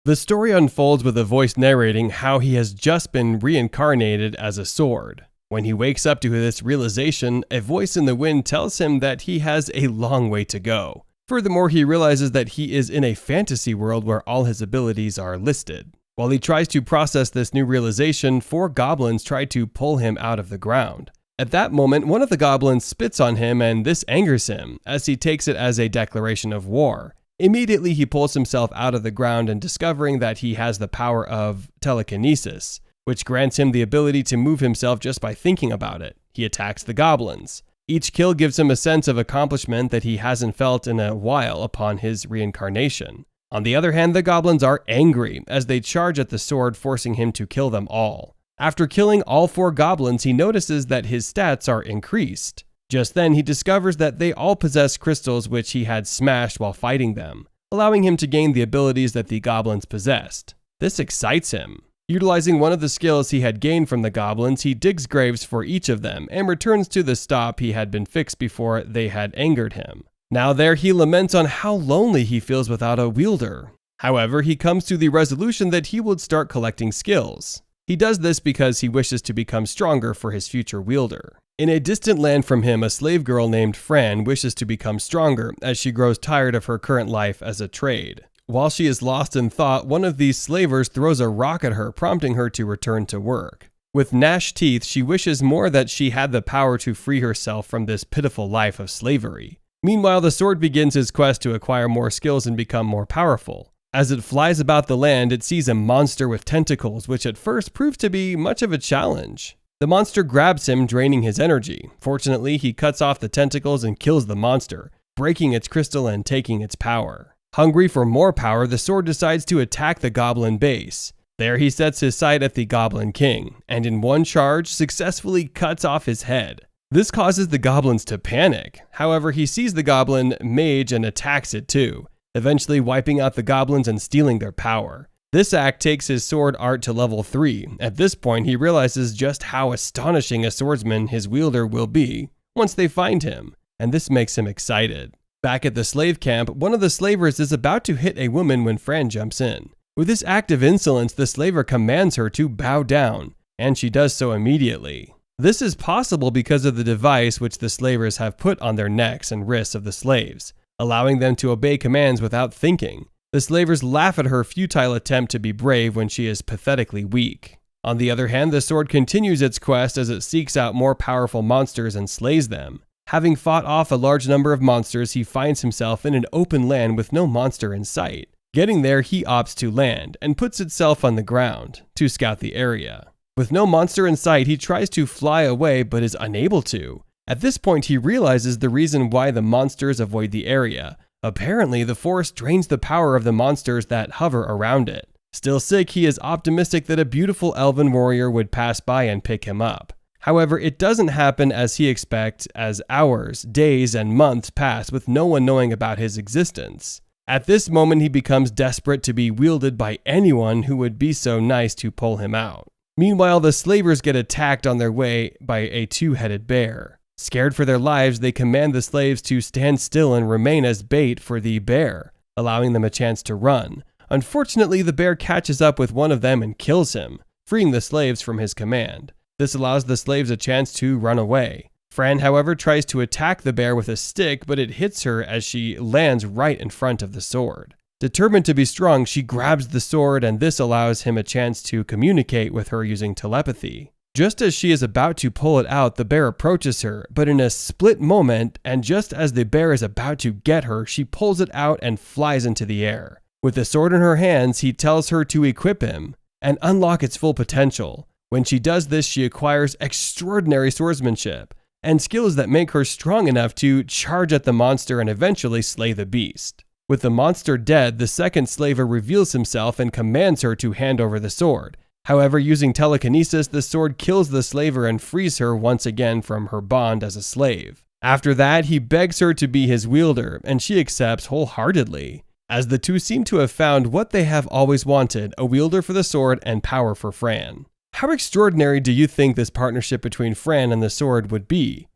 The story unfolds with a voice narrating how he has just been reincarnated as a sword. When he wakes up to this realization, a voice in the wind tells him that he has a long way to go. Furthermore, he realizes that he is in a fantasy world where all his abilities are listed. While he tries to process this new realization, 4 goblins try to pull him out of the ground. At that moment, one of the goblins spits on him, and this angers him, as he takes it as a declaration of war. Immediately, he pulls himself out of the ground and discovering that he has the power of telekinesis, which grants him the ability to move himself just by thinking about it. He attacks the goblins. Each kill gives him a sense of accomplishment that he hasn't felt in a while upon his reincarnation. On the other hand, the goblins are angry as they charge at the sword, forcing him to kill them all. After killing all 4 goblins, he notices that his stats are increased. Just then, he discovers that they all possess crystals which he had smashed while fighting them, allowing him to gain the abilities that the goblins possessed. This excites him. Utilizing one of the skills he had gained from the goblins, he digs graves for each of them and returns to the stop he had been fixed before they had angered him. Now there, he laments on how lonely he feels without a wielder. However, he comes to the resolution that he would start collecting skills. He does this because he wishes to become stronger for his future wielder. In a distant land from him, a slave girl named Fran wishes to become stronger as she grows tired of her current life as a trade. While she is lost in thought, one of these slavers throws a rock at her, prompting her to return to work. With gnashed teeth, she wishes more that she had the power to free herself from this pitiful life of slavery. Meanwhile, the sword begins his quest to acquire more skills and become more powerful. As it flies about the land, it sees a monster with tentacles, which at first proves to be much of a challenge. The monster grabs him, draining his energy. Fortunately, he cuts off the tentacles and kills the monster, breaking its crystal and taking its power. Hungry for more power, the sword decides to attack the goblin base. There he sets his sight at the Goblin King, and in one charge successfully cuts off his head. This causes the goblins to panic. However, he sees the goblin mage and attacks it too, eventually wiping out the goblins and stealing their power. This act takes his sword art to level 3. At this point, he realizes just how astonishing a swordsman his wielder will be once they find him, and this makes him excited. Back at the slave camp, one of the slavers is about to hit a woman when Fran jumps in. With this act of insolence, the slaver commands her to bow down, and she does so immediately. This is possible because of the device which the slavers have put on their necks and wrists of the slaves, allowing them to obey commands without thinking. The slavers laugh at her futile attempt to be brave when she is pathetically weak. On the other hand, the sword continues its quest as it seeks out more powerful monsters and slays them. Having fought off a large number of monsters, he finds himself in an open land with no monster in sight. Getting there, he opts to land and puts itself on the ground to scout the area. With no monster in sight, he tries to fly away but is unable to. At this point, he realizes the reason why the monsters avoid the area. Apparently, the forest drains the power of the monsters that hover around it. Still sick, he is optimistic that a beautiful elven warrior would pass by and pick him up. However, it doesn't happen as he expects, as hours, days, and months pass with no one knowing about his existence. At this moment, he becomes desperate to be wielded by anyone who would be so nice to pull him out. Meanwhile, the slavers get attacked on their way by a 2-headed bear. Scared for their lives, they command the slaves to stand still and remain as bait for the bear, allowing them a chance to run. Unfortunately, the bear catches up with one of them and kills him, freeing the slaves from his command. This allows the slaves a chance to run away. Fran, however, tries to attack the bear with a stick, but it hits her as she lands right in front of the sword. Determined to be strong, she grabs the sword, and this allows him a chance to communicate with her using telepathy. Just as she is about to pull it out, the bear approaches her, but in a split moment, and just as the bear is about to get her, she pulls it out and flies into the air. With the sword in her hands, he tells her to equip him and unlock its full potential. When she does this, she acquires extraordinary swordsmanship and skills that make her strong enough to charge at the monster and eventually slay the beast. With the monster dead, the second slaver reveals himself and commands her to hand over the sword. However, using telekinesis, the sword kills the slaver and frees her once again from her bond as a slave. After that, he begs her to be his wielder, and she accepts wholeheartedly, as the two seem to have found what they have always wanted, a wielder for the sword and power for Fran. How extraordinary do you think this partnership between Fran and the sword would be?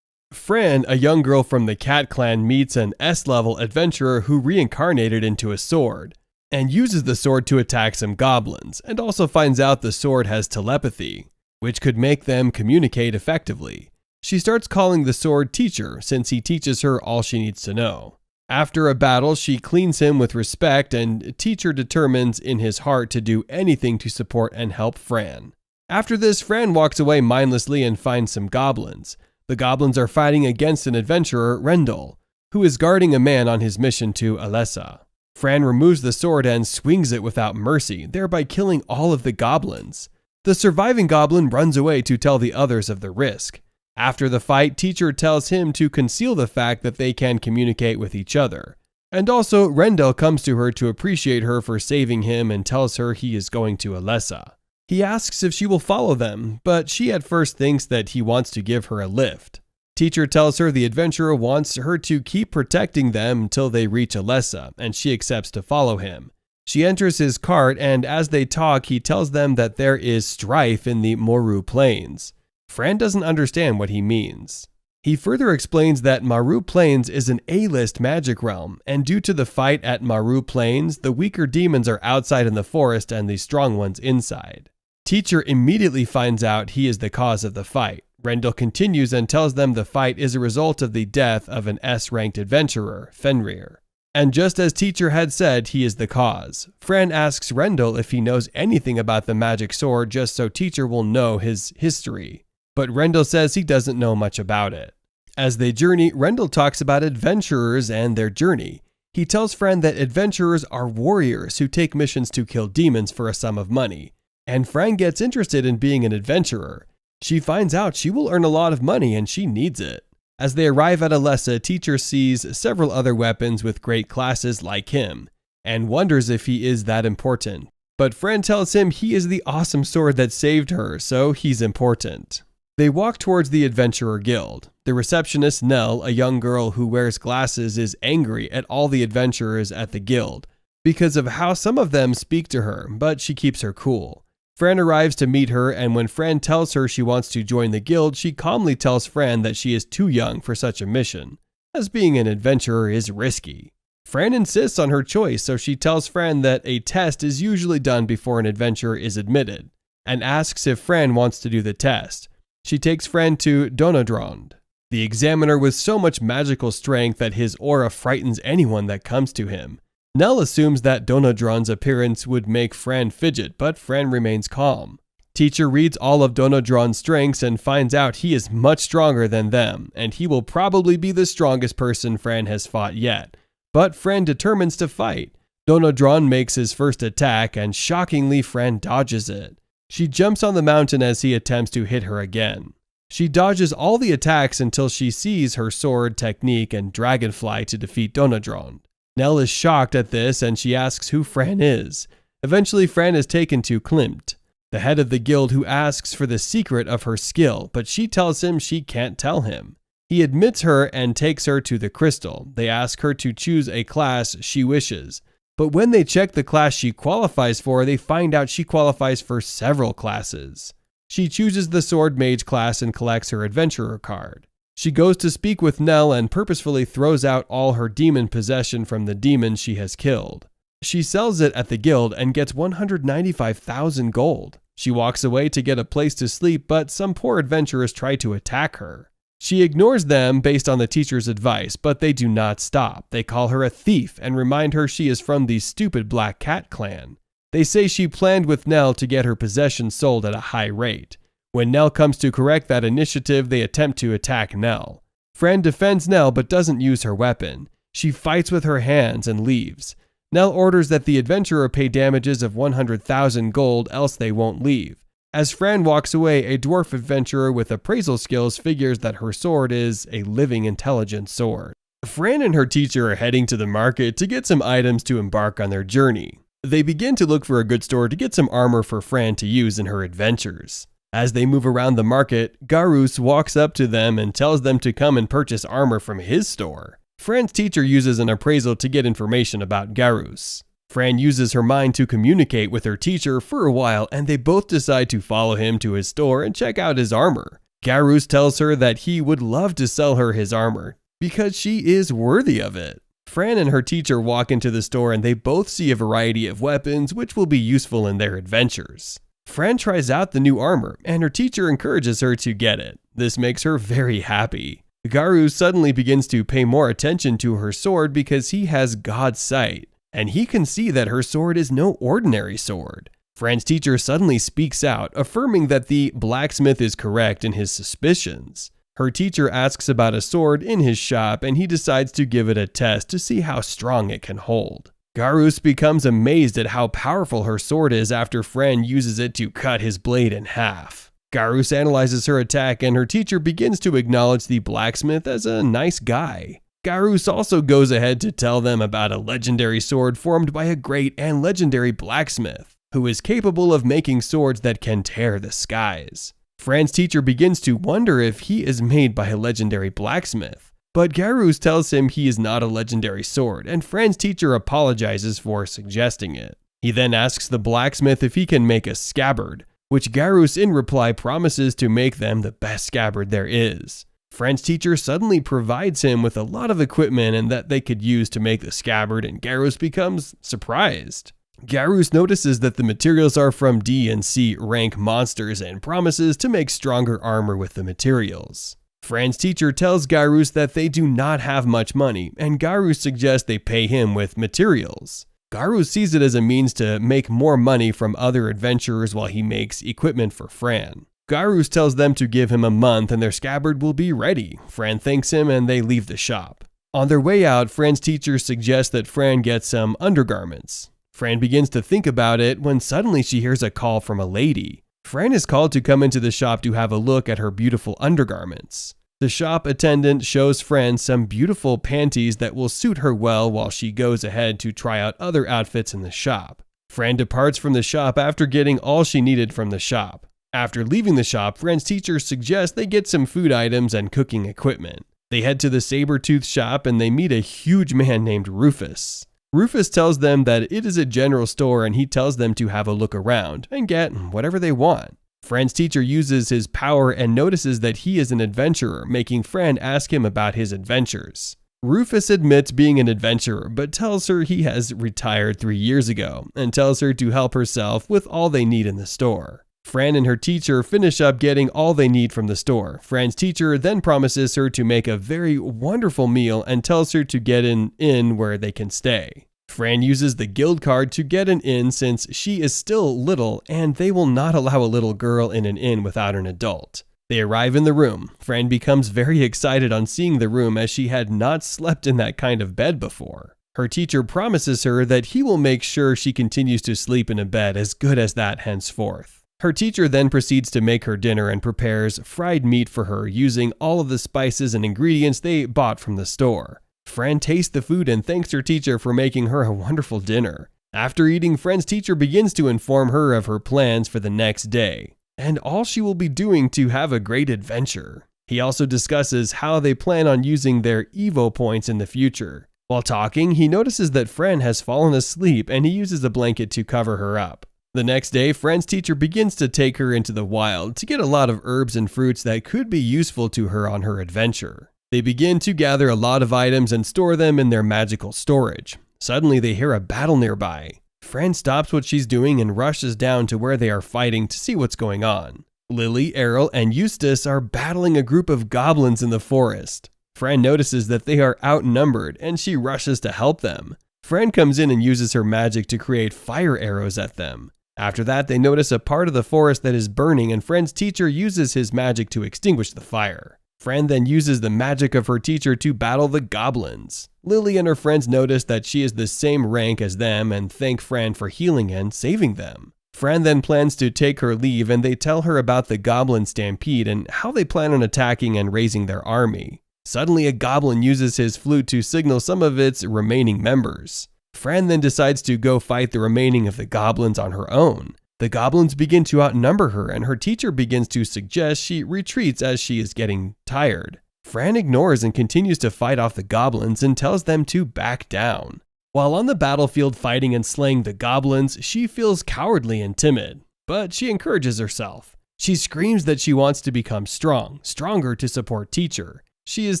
Fran, a young girl from the Cat clan, meets an S-level adventurer who reincarnated into a sword. and uses the sword to attack some goblins, and also finds out the sword has telepathy, which could make them communicate effectively. She starts calling the sword Teacher since he teaches her all she needs to know. After a battle, she cleans him with respect, and Teacher determines in his heart to do anything to support and help Fran. After this, Fran walks away mindlessly and finds some goblins. The goblins are fighting against an adventurer, Rendell, who is guarding a man on his mission to Alessa. Fran removes the sword and swings it without mercy, thereby killing all of the goblins. The surviving goblin runs away to tell the others of the risk. After the fight, Teacher tells him to conceal the fact that they can communicate with each other. And also, Rendell comes to her to appreciate her for saving him and tells her he is going to Alessa. He asks if she will follow them, but she at first thinks that he wants to give her a lift. Teacher tells her the adventurer wants her to keep protecting them until they reach Alessa, and she accepts to follow him. She enters his cart, and as they talk, he tells them that there is strife in the Moru Plains. Fran doesn't understand what he means. He further explains that Maru Plains is an A-list magic realm, and due to the fight at Maru Plains, the weaker demons are outside in the forest and the strong ones inside. Teacher immediately finds out he is the cause of the fight. Rendell continues and tells them the fight is a result of the death of an S-ranked adventurer, Fenrir. And just as Teacher had said, he is the cause. Fran asks Rendell if he knows anything about the magic sword just so Teacher will know his history. But Rendell says he doesn't know much about it. As they journey, Rendell talks about adventurers and their journey. He tells Fran that adventurers are warriors who take missions to kill demons for a sum of money. And Fran gets interested in being an adventurer. She finds out she will earn a lot of money and she needs it. As they arrive at Alessa, Teacher sees several other weapons with great classes like him, and wonders if he is that important. But Fran tells him he is the awesome sword that saved her, so he's important. They walk towards the Adventurer Guild. The receptionist, Nell, a young girl who wears glasses, is angry at all the adventurers at the guild because of how some of them speak to her, but she keeps her cool. Fran arrives to meet her, and when Fran tells her she wants to join the guild, she calmly tells Fran that she is too young for such a mission, as being an adventurer is risky. Fran insists on her choice, so she tells Fran that a test is usually done before an adventurer is admitted, and asks if Fran wants to do the test. She takes Fran to Donodrond, the examiner with so much magical strength that his aura frightens anyone that comes to him. Nell assumes that Donodrond's appearance would make Fran fidget, but Fran remains calm. Teacher reads all of Donodrond's strengths and finds out he is much stronger than them, and he will probably be the strongest person Fran has fought yet. But Fran determines to fight. Donodrond makes his first attack, and shockingly Fran dodges it. She jumps on the mountain as he attempts to hit her again. She dodges all the attacks until she sees her sword, technique, and dragonfly to defeat Donodrond. Nell is shocked at this and she asks who Fran is. Eventually Fran is taken to Klimt, the head of the guild, who asks for the secret of her skill, but she tells him she can't tell him. He admits her and takes her to the crystal. They ask her to choose a class she wishes. But when they check the class she qualifies for, they find out she qualifies for several classes. She chooses the Sword Mage class and collects her Adventurer card. She goes to speak with Nell and purposefully throws out all her demon possession from the demons she has killed. She sells it at the guild and gets 195,000 gold. She walks away to get a place to sleep, but some poor adventurers try to attack her. She ignores them based on the teacher's advice, but they do not stop. They call her a thief and remind her she is from the stupid Black Cat clan. They say she planned with Nell to get her possessions sold at a high rate. When Nell comes to correct that initiative, they attempt to attack Nell. Fran defends Nell but doesn't use her weapon. She fights with her hands and leaves. Nell orders that the adventurer pay damages of 100,000 gold, else they won't leave. As Fran walks away, a dwarf adventurer with appraisal skills figures that her sword is a living intelligent sword. Fran and her teacher are heading to the market to get some items to embark on their journey. They begin to look for a good store to get some armor for Fran to use in her adventures. As they move around the market, Garus walks up to them and tells them to come and purchase armor from his store. Fran's teacher uses an appraisal to get information about Garus. Fran uses her mind to communicate with her teacher for a while, and they both decide to follow him to his store and check out his armor. Garus tells her that he would love to sell her his armor because she is worthy of it. Fran and her teacher walk into the store and they both see a variety of weapons which will be useful in their adventures. Fran tries out the new armor and her teacher encourages her to get it. This makes her very happy. Garu suddenly begins to pay more attention to her sword because he has God's sight, and he can see that her sword is no ordinary sword. Fran's teacher suddenly speaks out, affirming that the blacksmith is correct in his suspicions. Her teacher asks about a sword in his shop and he decides to give it a test to see how strong it can hold. Garus becomes amazed at how powerful her sword is after Fran uses it to cut his blade in half. Garus analyzes her attack and her teacher begins to acknowledge the blacksmith as a nice guy. Garus also goes ahead to tell them about a legendary sword formed by a great and legendary blacksmith, who is capable of making swords that can tear the skies. Fran's teacher begins to wonder if he is made by a legendary blacksmith, but Garus tells him he is not a legendary sword, and Fran's teacher apologizes for suggesting it. He then asks the blacksmith if he can make a scabbard, which Garus in reply promises to make them the best scabbard there is. Fran's teacher suddenly provides him with a lot of equipment and that they could use to make the scabbard, and Garus becomes surprised. Garus notices that the materials are from D and C rank monsters and promises to make stronger armor with the materials. Fran's teacher tells Garus that they do not have much money, and Garus suggests they pay him with materials. Garus sees it as a means to make more money from other adventurers while he makes equipment for Fran. Garus tells them to give him a month and their scabbard will be ready. Fran thanks him and they leave the shop. On their way out, Fran's teacher suggests that Fran get some undergarments. Fran begins to think about it when suddenly she hears a call from a lady. Fran is called to come into the shop to have a look at her beautiful undergarments. The shop attendant shows Fran some beautiful panties that will suit her well while she goes ahead to try out other outfits in the shop. Fran departs from the shop after getting all she needed from the shop. After leaving the shop, Fran's teacher suggests they get some food items and cooking equipment. They head to the saber-tooth shop and they meet a huge man named Rufus. Rufus tells them that it is a general store and he tells them to have a look around and get whatever they want. Fran's teacher uses his power and notices that he is an adventurer, making Fran ask him about his adventures. Rufus admits being an adventurer, but tells her he has retired 3 years ago and tells her to help herself with all they need in the store. Fran and her teacher finish up getting all they need from the store. Fran's teacher then promises her to make a very wonderful meal and tells her to get an inn where they can stay. Fran uses the guild card to get an inn since she is still little and they will not allow a little girl in an inn without an adult. They arrive in the room. Fran becomes very excited on seeing the room as she had not slept in that kind of bed before. Her teacher promises her that he will make sure she continues to sleep in a bed as good as that henceforth. Her teacher then proceeds to make her dinner and prepares fried meat for her using all of the spices and ingredients they bought from the store. Fran tastes the food and thanks her teacher for making her a wonderful dinner. After eating, Fran's teacher begins to inform her of her plans for the next day and all she will be doing to have a great adventure. He also discusses how they plan on using their Evo points in the future. While talking, he notices that Fran has fallen asleep and he uses a blanket to cover her up. The next day, Fran's teacher begins to take her into the wild to get a lot of herbs and fruits that could be useful to her on her adventure. They begin to gather a lot of items and store them in their magical storage. Suddenly, they hear a battle nearby. Fran stops what she's doing and rushes down to where they are fighting to see what's going on. Lily, Errol, and Eustace are battling a group of goblins in the forest. Fran notices that they are outnumbered and she rushes to help them. Fran comes in and uses her magic to create fire arrows at them. After that, they notice a part of the forest that is burning and Fran's teacher uses his magic to extinguish the fire. Fran then uses the magic of her teacher to battle the goblins. Lily and her friends notice that she is the same rank as them and thank Fran for healing and saving them. Fran then plans to take her leave and they tell her about the goblin stampede and how they plan on attacking and raising their army. Suddenly, a goblin uses his flute to signal some of its remaining members. Fran then decides to go fight the remaining of the goblins on her own. The goblins begin to outnumber her and her teacher begins to suggest she retreats as she is getting tired. Fran ignores and continues to fight off the goblins and tells them to back down. While on the battlefield fighting and slaying the goblins, she feels cowardly and timid, but she encourages herself. She screams that she wants to become stronger to support teacher. She is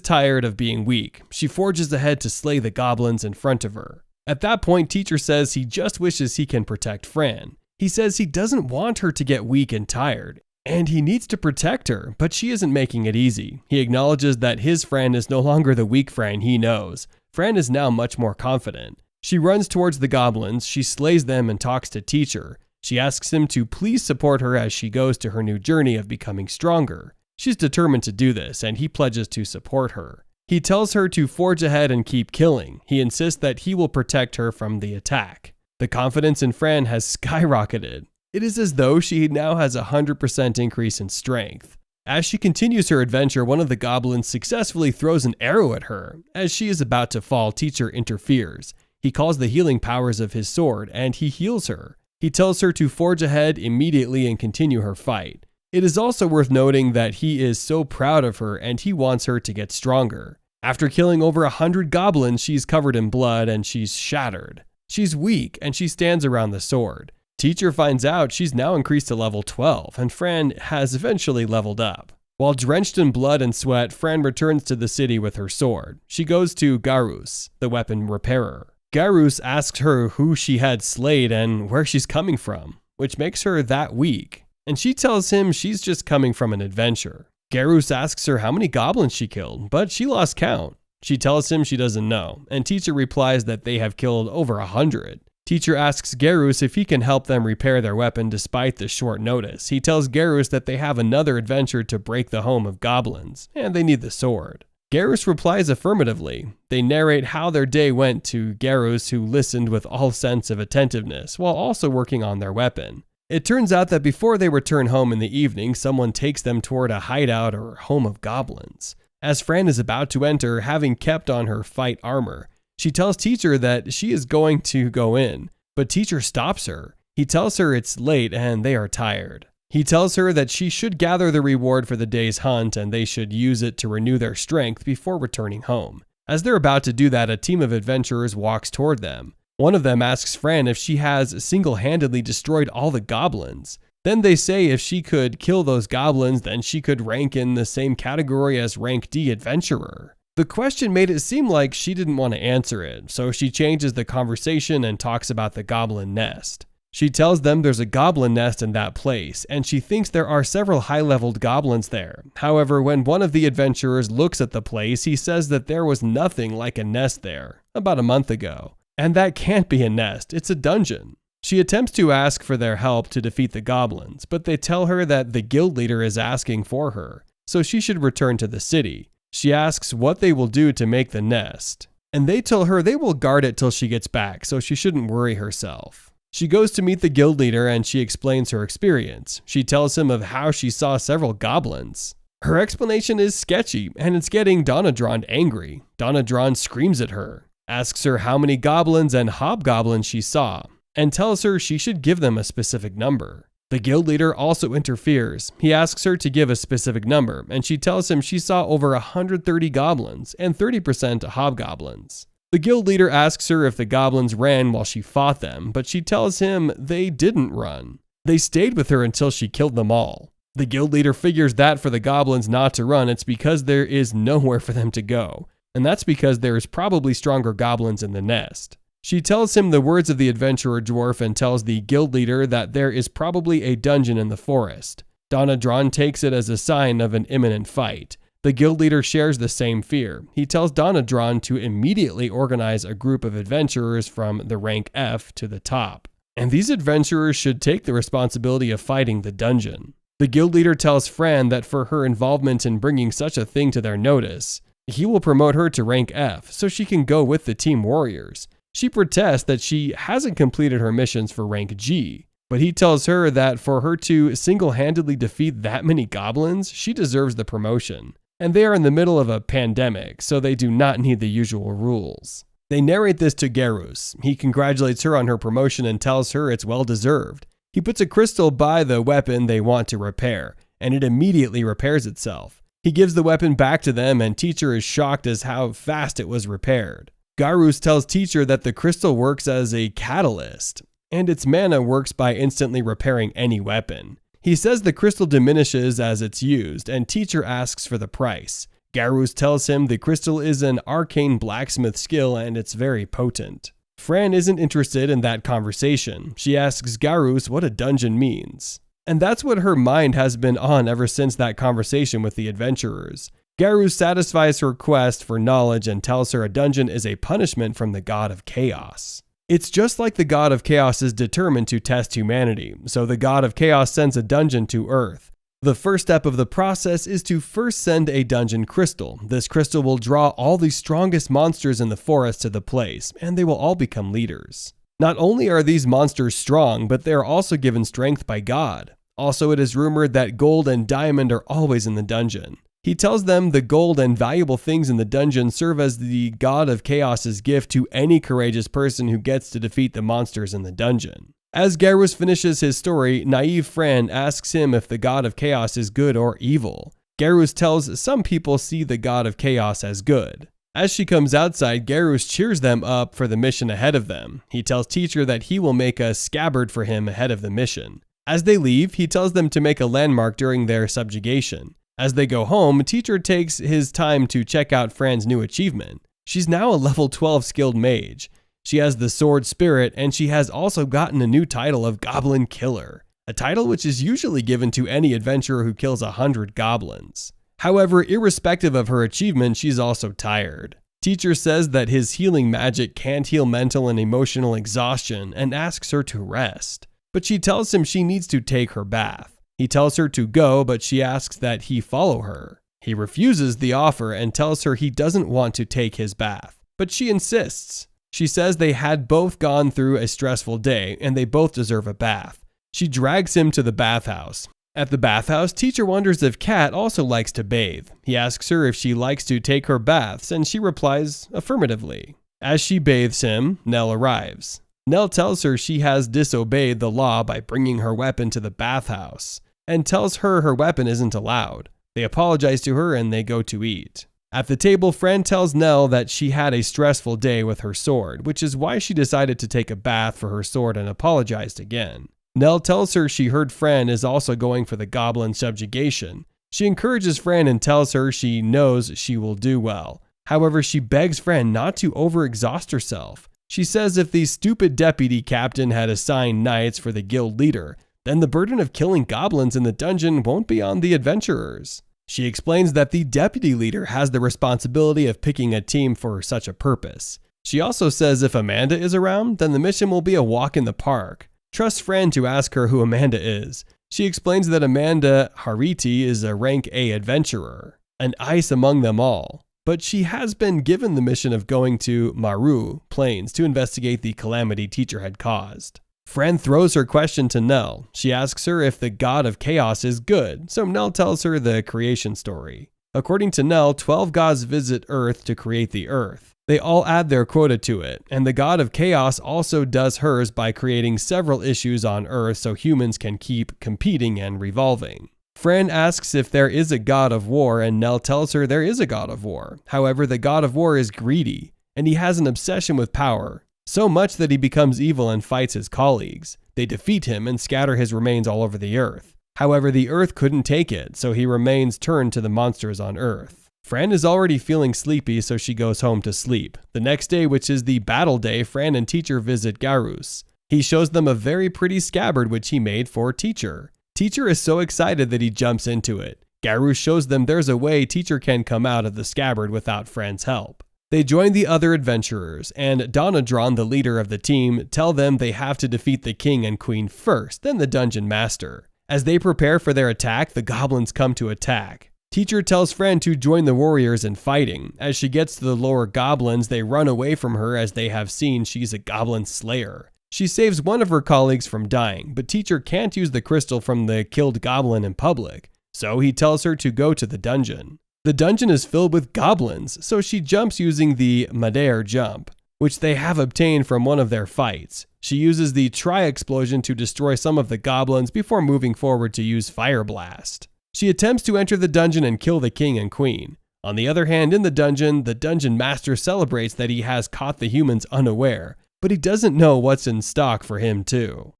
tired of being weak. She forges ahead to slay the goblins in front of her. At that point, teacher says he just wishes he can protect Fran. He says he doesn't want her to get weak and tired, and he needs to protect her, but she isn't making it easy. He acknowledges that his Fran is no longer the weak Fran he knows. Fran is now much more confident. She runs towards the goblins, she slays them and talks to teacher. She asks him to please support her as she goes to her new journey of becoming stronger. She's determined to do this, and he pledges to support her. He tells her to forge ahead and keep killing. He insists that he will protect her from the attack. The confidence in Fran has skyrocketed. It is as though she now has a 100% increase in strength. As she continues her adventure, one of the goblins successfully throws an arrow at her. As she is about to fall, teacher interferes. He calls the healing powers of his sword, and he heals her. He tells her to forge ahead immediately and continue her fight. It is also worth noting that he is so proud of her and he wants her to get stronger. After killing over 100 goblins, she's covered in blood and she's shattered. She's weak and she stands around the sword. Teacher finds out she's now increased to level 12 and Fran has eventually leveled up. While drenched in blood and sweat, Fran returns to the city with her sword. She goes to Garus, the weapon repairer. Garus asks her who she had slayed and where she's coming from, which makes her that weak. And she tells him she's just coming from an adventure. Garus asks her how many goblins she killed, but she lost count. She tells him she doesn't know, and teacher replies that they have killed over 100. Teacher asks Garus if he can help them repair their weapon despite the short notice. He tells Garus that they have another adventure to break the home of goblins, and they need the sword. Garus replies affirmatively. They narrate how their day went to Garus, who listened with all sense of attentiveness, while also working on their weapon. It turns out that before they return home in the evening, someone takes them toward a hideout or home of goblins. As Fran is about to enter, having kept on her fight armor, she tells teacher that she is going to go in, but teacher stops her. He tells her it's late and they are tired. He tells her that she should gather the reward for the day's hunt and they should use it to renew their strength before returning home. As they're about to do that, a team of adventurers walks toward them. One of them asks Fran if she has single-handedly destroyed all the goblins. Then they say if she could kill those goblins, then she could rank in the same category as rank D adventurer. The question made it seem like she didn't want to answer it, so she changes the conversation and talks about the goblin nest. She tells them there's a goblin nest in that place, and she thinks there are several high-leveled goblins there. However, when one of the adventurers looks at the place, he says that there was nothing like a nest there, about a month ago. And that can't be a nest, it's a dungeon. She attempts to ask for their help to defeat the goblins, but they tell her that the guild leader is asking for her, so she should return to the city. She asks what they will do to make the nest, and they tell her they will guard it till she gets back, so she shouldn't worry herself. She goes to meet the guild leader and she explains her experience. She tells him of how she saw several goblins. Her explanation is sketchy, and it's getting Donadron angry. Donadron screams at her, asks her how many goblins and hobgoblins she saw, and tells her she should give them a specific number. The guild leader also interferes. He asks her to give a specific number, and she tells him she saw over 130 goblins and 30% hobgoblins. The guild leader asks her if the goblins ran while she fought them, but she tells him they didn't run. They stayed with her until she killed them all. The guild leader figures that for the goblins not to run, it's because there is nowhere for them to go. And that's because there is probably stronger goblins in the nest. She tells him the words of the adventurer dwarf and tells the guild leader that there is probably a dungeon in the forest. Donadron takes it as a sign of an imminent fight. The guild leader shares the same fear. He tells Donadron to immediately organize a group of adventurers from the rank F to the top. And these adventurers should take the responsibility of fighting the dungeon. The guild leader tells Fran that for her involvement in bringing such a thing to their notice, he will promote her to rank F so she can go with the team warriors. She protests that she hasn't completed her missions for rank G, but he tells her that for her to single-handedly defeat that many goblins, she deserves the promotion. And they are in the middle of a pandemic, so they do not need the usual rules. They narrate this to Garus. He congratulates her on her promotion and tells her it's well-deserved. He puts a crystal by the weapon they want to repair, and it immediately repairs itself. He gives the weapon back to them, and teacher is shocked as how fast it was repaired. Garus tells teacher that the crystal works as a catalyst, and its mana works by instantly repairing any weapon. He says the crystal diminishes as it's used, and teacher asks for the price. Garus tells him the crystal is an arcane blacksmith skill and it's very potent. Fran isn't interested in that conversation. She asks Garus what a dungeon means. And that's what her mind has been on ever since that conversation with the adventurers. Garus satisfies her quest for knowledge and tells her a dungeon is a punishment from the god of chaos. It's just like the god of chaos is determined to test humanity, so the god of chaos sends a dungeon to Earth. The first step of the process is to first send a dungeon crystal. This crystal will draw all the strongest monsters in the forest to the place, and they will all become leaders. Not only are these monsters strong, but they are also given strength by God. Also, it is rumored that gold and diamond are always in the dungeon. He tells them the gold and valuable things in the dungeon serve as the god of chaos's gift to any courageous person who gets to defeat the monsters in the dungeon. As Garus finishes his story, naive Fran asks him if the god of chaos is good or evil. Garus tells some people see the god of chaos as good. As she comes outside, Garus cheers them up for the mission ahead of them. He tells Teacher that he will make a scabbard for him ahead of the mission. As they leave, he tells them to make a landmark during their subjugation. As they go home, Teacher takes his time to check out Fran's new achievement. She's now a level 12 skilled mage. She has the sword spirit, and she has also gotten a new title of Goblin Killer, a title which is usually given to any adventurer who kills 100 goblins. However, irrespective of her achievement, she's also tired. Teacher says that his healing magic can't heal mental and emotional exhaustion and asks her to rest. But she tells him she needs to take her bath. He tells her to go, but she asks that he follow her. He refuses the offer and tells her he doesn't want to take his bath, but she insists. She says they had both gone through a stressful day and they both deserve a bath. She drags him to the bathhouse. At the bathhouse, Teacher wonders if Kat also likes to bathe. He asks her if she likes to take her baths, and she replies affirmatively. As she bathes him, Nell arrives. Nell tells her she has disobeyed the law by bringing her weapon to the bathhouse, and tells her her weapon isn't allowed. They apologize to her and they go to eat. At the table, Fran tells Nell that she had a stressful day with her sword, which is why she decided to take a bath for her sword and apologized again. Nell tells her she heard Fran is also going for the goblin subjugation. She encourages Fran and tells her she knows she will do well. However, she begs Fran not to overexhaust herself. She says if the stupid deputy captain had assigned knights for the guild leader, then the burden of killing goblins in the dungeon won't be on the adventurers. She explains that the deputy leader has the responsibility of picking a team for such a purpose. She also says if Amanda is around, then the mission will be a walk in the park. Trusts Fran to ask her who Amanda is. She explains that Amanda Hariti is a rank A adventurer, an ice among them all. But she has been given the mission of going to Maru Plains to investigate the calamity Teacher had caused. Fran throws her question to Nell. She asks her if the god of chaos is good, so Nell tells her the creation story. According to Nell, 12 gods visit Earth to create the Earth. They all add their quota to it, and the god of chaos also does hers by creating several issues on Earth so humans can keep competing and revolving. Fran asks if there is a god of war, and Nell tells her there is a god of war. However, the god of war is greedy, and he has an obsession with power, so much that he becomes evil and fights his colleagues. They defeat him and scatter his remains all over the Earth. However, the Earth couldn't take it, so he remains turned to the monsters on Earth. Fran is already feeling sleepy, so she goes home to sleep. The next day, which is the battle day, Fran and Teacher visit Garus. He shows them a very pretty scabbard which he made for Teacher. Teacher is so excited that he jumps into it. Garus shows them there's a way Teacher can come out of the scabbard without Fran's help. They join the other adventurers, and Donadron, the leader of the team, tell them they have to defeat the king and queen first, then the dungeon master. As they prepare for their attack, the goblins come to attack. Teacher tells Fran to join the warriors in fighting. As she gets to the lower goblins, they run away from her as they have seen she's a goblin slayer. She saves one of her colleagues from dying, but Teacher can't use the crystal from the killed goblin in public, so he tells her to go to the dungeon. The dungeon is filled with goblins, so she jumps using the Madair jump, which they have obtained from one of their fights. She uses the tri-explosion to destroy some of the goblins before moving forward to use Fire Blast. She attempts to enter the dungeon and kill the king and queen. On the other hand, in the dungeon master celebrates that he has caught the humans unaware, but he doesn't know what's in stock for him too.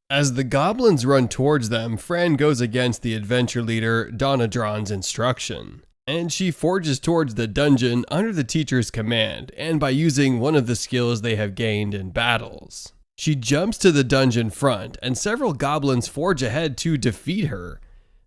As the goblins run towards them, Fran goes against the adventure leader Donadron's instruction. and she forges towards the dungeon under the teacher's command and by using one of the skills they have gained in battles. She jumps to the dungeon front, and several goblins forge ahead to defeat her.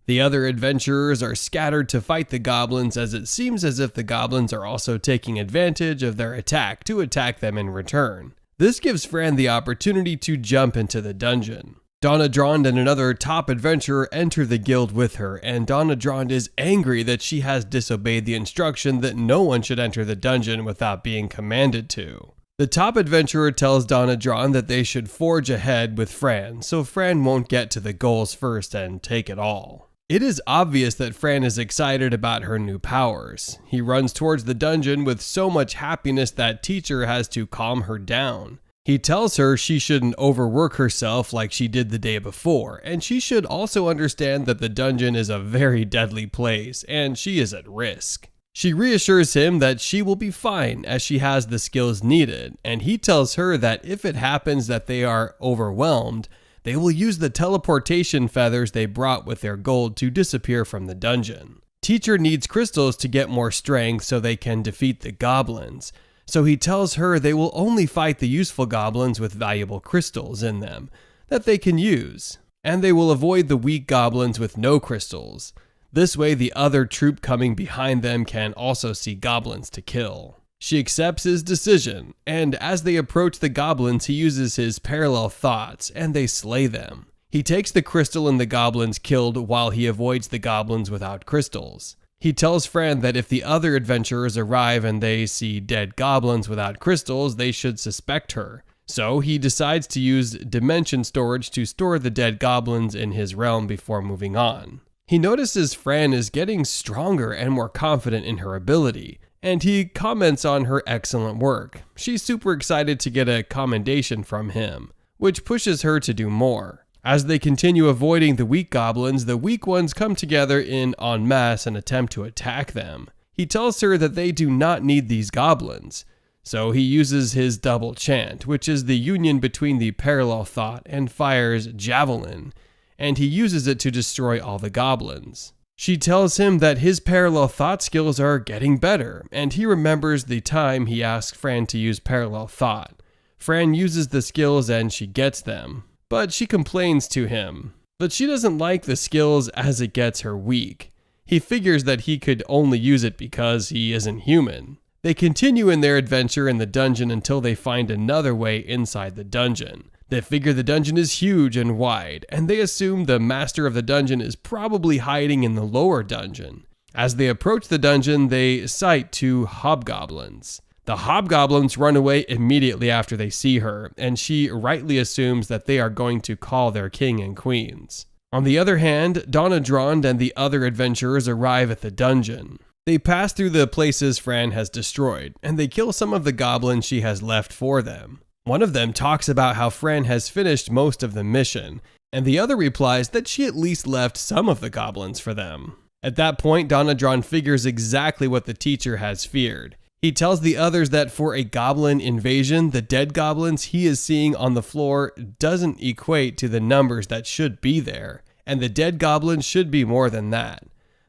The other adventurers are scattered to fight the goblins, as it seems as if the goblins are also taking advantage of their attack to attack them in return. This gives Fran the opportunity to jump into the dungeon. Donna-Drond and another top adventurer enter the guild with her, and Donna-Drond is angry that she has disobeyed the instruction that no one should enter the dungeon without being commanded to. The top adventurer tells Donna-Drond that they should forge ahead with Fran, so Fran won't get to the goals first and take it all. It is obvious that Fran is excited about her new powers. He runs towards the dungeon with so much happiness that teacher has to calm her down. He tells her she shouldn't overwork herself like she did the day before, and she should also understand that the dungeon is a very deadly place and she is at risk. She reassures him that she will be fine as she has the skills needed, and he tells her that if it happens that they are overwhelmed, they will use the teleportation feathers they brought with their gold to disappear from the dungeon. Teacher needs crystals to get more strength so they can defeat the goblins, so he tells her they will only fight the useful goblins with valuable crystals in them that they can use, and they will avoid the weak goblins with no crystals. This way the other troop coming behind them can also see goblins to kill. She accepts his decision, and as they approach the goblins he uses his parallel thoughts and they slay them. He takes the crystal and the goblins killed while he avoids the goblins without crystals. He tells Fran that if the other adventurers arrive and they see dead goblins without crystals, they should suspect her. So he decides to use dimension storage to store the dead goblins in his realm before moving on. He notices Fran is getting stronger and more confident in her ability, and he comments on her excellent work. She's super excited to get a commendation from him, which pushes her to do more. As they continue avoiding the weak goblins, the weak ones come together en masse and attempt to attack them. He tells her that they do not need these goblins, so he uses his double chant, which is the union between the parallel thought and fires javelin, and he uses it to destroy all the goblins. She tells him that his parallel thought skills are getting better, and he remembers the time he asked Fran to use parallel thought. Fran uses the skills and she gets them, but she complains to him. But she doesn't like the skills as it gets her weak. He figures that he could only use it because he isn't human. They continue in their adventure in the dungeon until they find another way inside the dungeon. They figure the dungeon is huge and wide, and they assume the master of the dungeon is probably hiding in the lower dungeon. As they approach the dungeon, they sight two hobgoblins. The hobgoblins run away immediately after they see her, and she rightly assumes that they are going to call their king and queens. On the other hand, Donna-Drond and the other adventurers arrive at the dungeon. They pass through the places Fran has destroyed, and they kill some of the goblins she has left for them. One of them talks about how Fran has finished most of the mission, and the other replies that she at least left some of the goblins for them. At that point, Donna-Drond figures exactly what the teacher has feared. He tells the others that for a goblin invasion, the dead goblins he is seeing on the floor doesn't equate to the numbers that should be there, and the dead goblins should be more than that.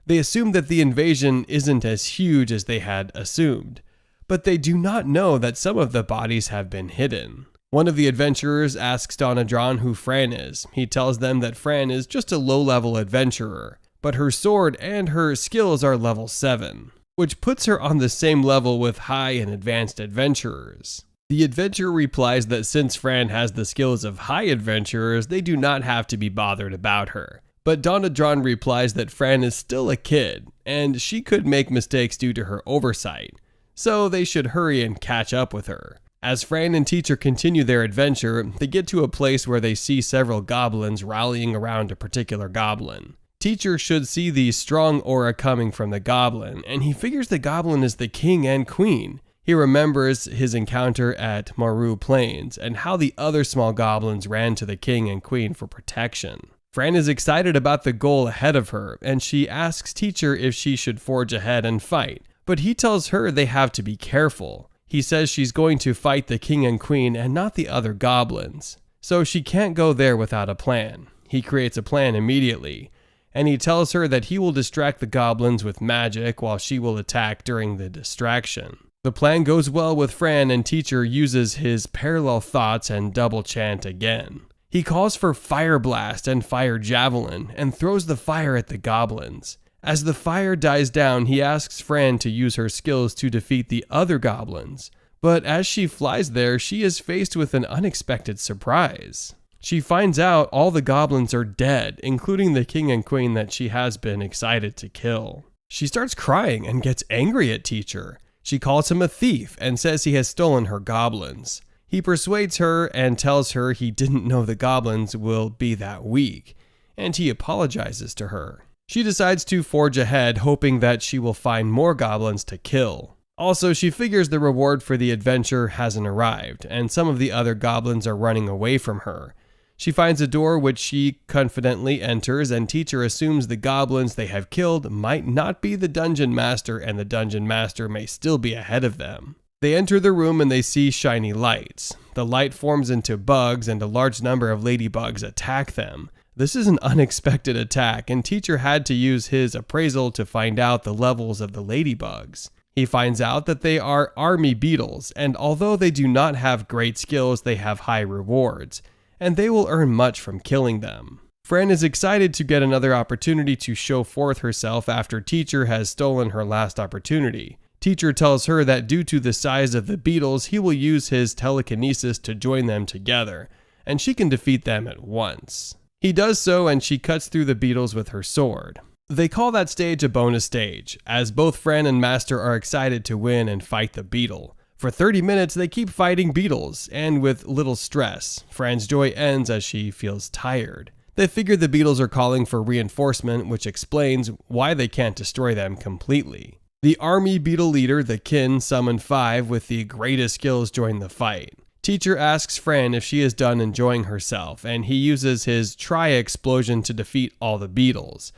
They assume that the invasion isn't as huge as they had assumed, but they do not know that some of the bodies have been hidden. One of the adventurers asks Donna-Drond who Fran is. He tells them that Fran is just a low-level adventurer, but her sword and her skills are level 7, which puts her on the same level with high and advanced adventurers. The adventurer replies that since Fran has the skills of high adventurers, they do not have to be bothered about her. But Donna-Drond replies that Fran is still a kid, and she could make mistakes due to her oversight, so they should hurry and catch up with her. As Fran and teacher continue their adventure, they get to a place where they see several goblins rallying around a particular goblin. Teacher should see the strong aura coming from the goblin, and he figures the goblin is the king and queen. He remembers his encounter at Maru Plains and how the other small goblins ran to the king and queen for protection. Fran is excited about the goal ahead of her, and she asks teacher if she should forge ahead and fight, but he tells her they have to be careful. He says she's going to fight the king and queen and not the other goblins, so she can't go there without a plan. He creates a plan immediately, and he tells her that he will distract the goblins with magic while she will attack during the distraction. The plan goes well with Fran, and Teacher uses his parallel thoughts and double chant again. He calls for Fire Blast and Fire Javelin and throws the fire at the goblins. As the fire dies down, he asks Fran to use her skills to defeat the other goblins. But as she flies there, she is faced with an unexpected surprise. She finds out all the goblins are dead, including the king and queen that she has been excited to kill. She starts crying and gets angry at Teacher. She calls him a thief and says he has stolen her goblins. He persuades her and tells her he didn't know the goblins will be that weak, and he apologizes to her. She decides to forge ahead, hoping that she will find more goblins to kill. Also, she figures the reward for the adventure hasn't arrived, and some of the other goblins are running away from her. She finds a door which she confidently enters, and Teacher assumes the goblins they have killed might not be the dungeon master, and the dungeon master may still be ahead of them. They enter the room and they see shiny lights. The light forms into bugs, and a large number of ladybugs attack them. This is an unexpected attack, and Teacher had to use his appraisal to find out the levels of the ladybugs. He finds out that they are army beetles, and although they do not have great skills, they have high rewards, and they will earn much from killing them. Fran is excited to get another opportunity to show forth herself after Teacher has stolen her last opportunity. Teacher tells her that due to the size of the beetles, he will use his telekinesis to join them together, and she can defeat them at once. He does so, and she cuts through the beetles with her sword. They call that stage a bonus stage, as both Fran and Master are excited to win and fight the beetle. For 30 minutes, they keep fighting beetles, and with little stress. Fran's joy ends as she feels tired. They figure the beetles are calling for reinforcement, which explains why they can't destroy them completely. The army beetle leader, the kin, summoned 5 with the greatest skills join the fight. Teacher asks Fran if she is done enjoying herself, and he uses his tri-explosion to defeat all the beetles.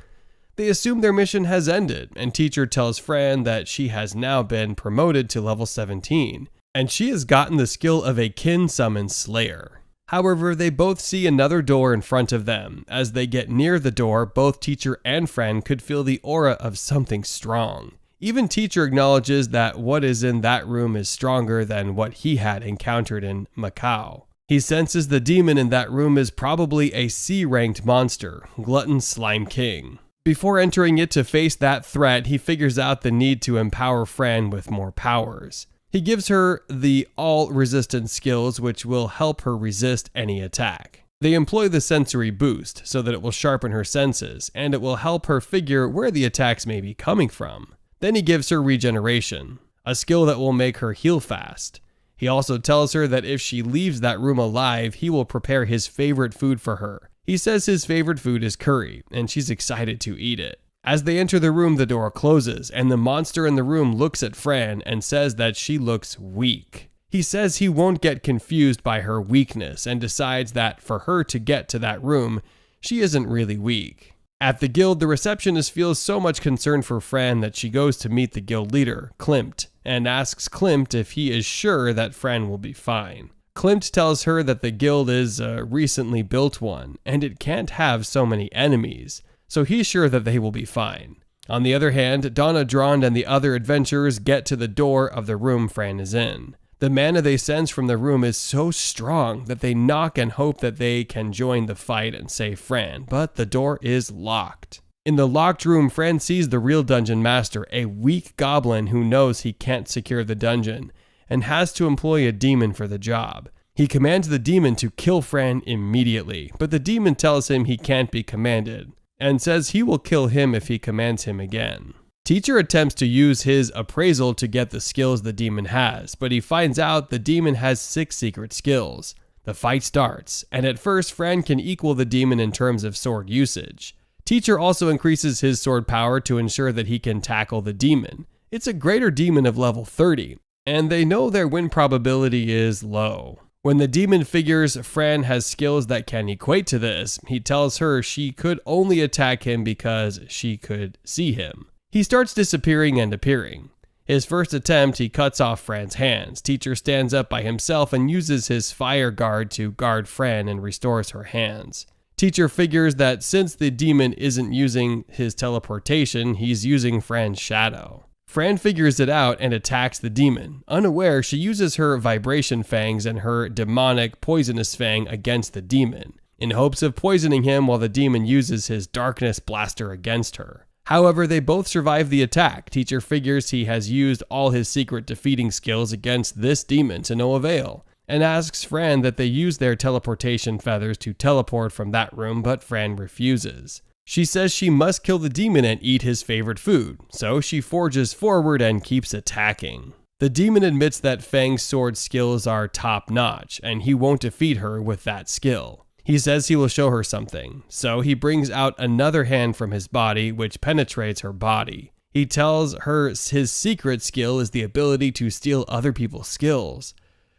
They assume their mission has ended, and Teacher tells Fran that she has now been promoted to level 17, and she has gotten the skill of a kin summon slayer. However, they both see another door in front of them. As they get near the door, both Teacher and Fran could feel the aura of something strong. Even Teacher acknowledges that what is in that room is stronger than what he had encountered in Macau. He senses the demon in that room is probably a C-ranked monster, Glutton Slime King. Before entering it to face that threat, he figures out the need to empower Fran with more powers. He gives her the all-resistance skills, which will help her resist any attack. They employ the sensory boost so that it will sharpen her senses, and it will help her figure where the attacks may be coming from. Then he gives her regeneration, a skill that will make her heal fast. He also tells her that if she leaves that room alive, he will prepare his favorite food for her. He says his favorite food is curry, and she's excited to eat it. As they enter the room, the door closes, and the monster in the room looks at Fran and says that she looks weak. He says he won't get confused by her weakness and decides that for her to get to that room, she isn't really weak. At the guild, the receptionist feels so much concern for Fran that she goes to meet the guild leader, Klimt, and asks Klimt if he is sure that Fran will be fine. Klimt tells her that the guild is a recently built one, and it can't have so many enemies, so he's sure that they will be fine. On the other hand, Donna Drond and the other adventurers get to the door of the room Fran is in. The mana they sense from the room is so strong that they knock and hope that they can join the fight and save Fran, but the door is locked. In the locked room, Fran sees the real dungeon master, a weak goblin who knows he can't secure the dungeon, and has to employ a demon for the job. He commands the demon to kill Fran immediately, but the demon tells him he can't be commanded, and says he will kill him if he commands him again. Teacher attempts to use his appraisal to get the skills the demon has, but he finds out the demon has 6 secret skills. The fight starts, and at first Fran can equal the demon in terms of sword usage. Teacher also increases his sword power to ensure that he can tackle the demon. It's a greater demon of level 30, and they know their win probability is low. When the demon figures Fran has skills that can equate to this, he tells her she could only attack him because she could see him. He starts disappearing and appearing. His first attempt, he cuts off Fran's hands. Teacher stands up by himself and uses his fire guard to guard Fran and restores her hands. Teacher figures that since the demon isn't using his teleportation, he's using Fran's shadow. Fran figures it out and attacks the demon. Unaware, she uses her vibration fangs and her demonic poisonous fang against the demon, in hopes of poisoning him while the demon uses his darkness blaster against her. However, they both survive the attack. Teacher figures he has used all his secret defeating skills against this demon to no avail, and asks Fran that they use their teleportation feathers to teleport from that room, but Fran refuses. She says she must kill the demon and eat his favorite food, so she forges forward and keeps attacking. The demon admits that Fang's sword skills are top-notch, and he won't defeat her with that skill. He says he will show her something, so he brings out another hand from his body, which penetrates her body. He tells her his secret skill is the ability to steal other people's skills.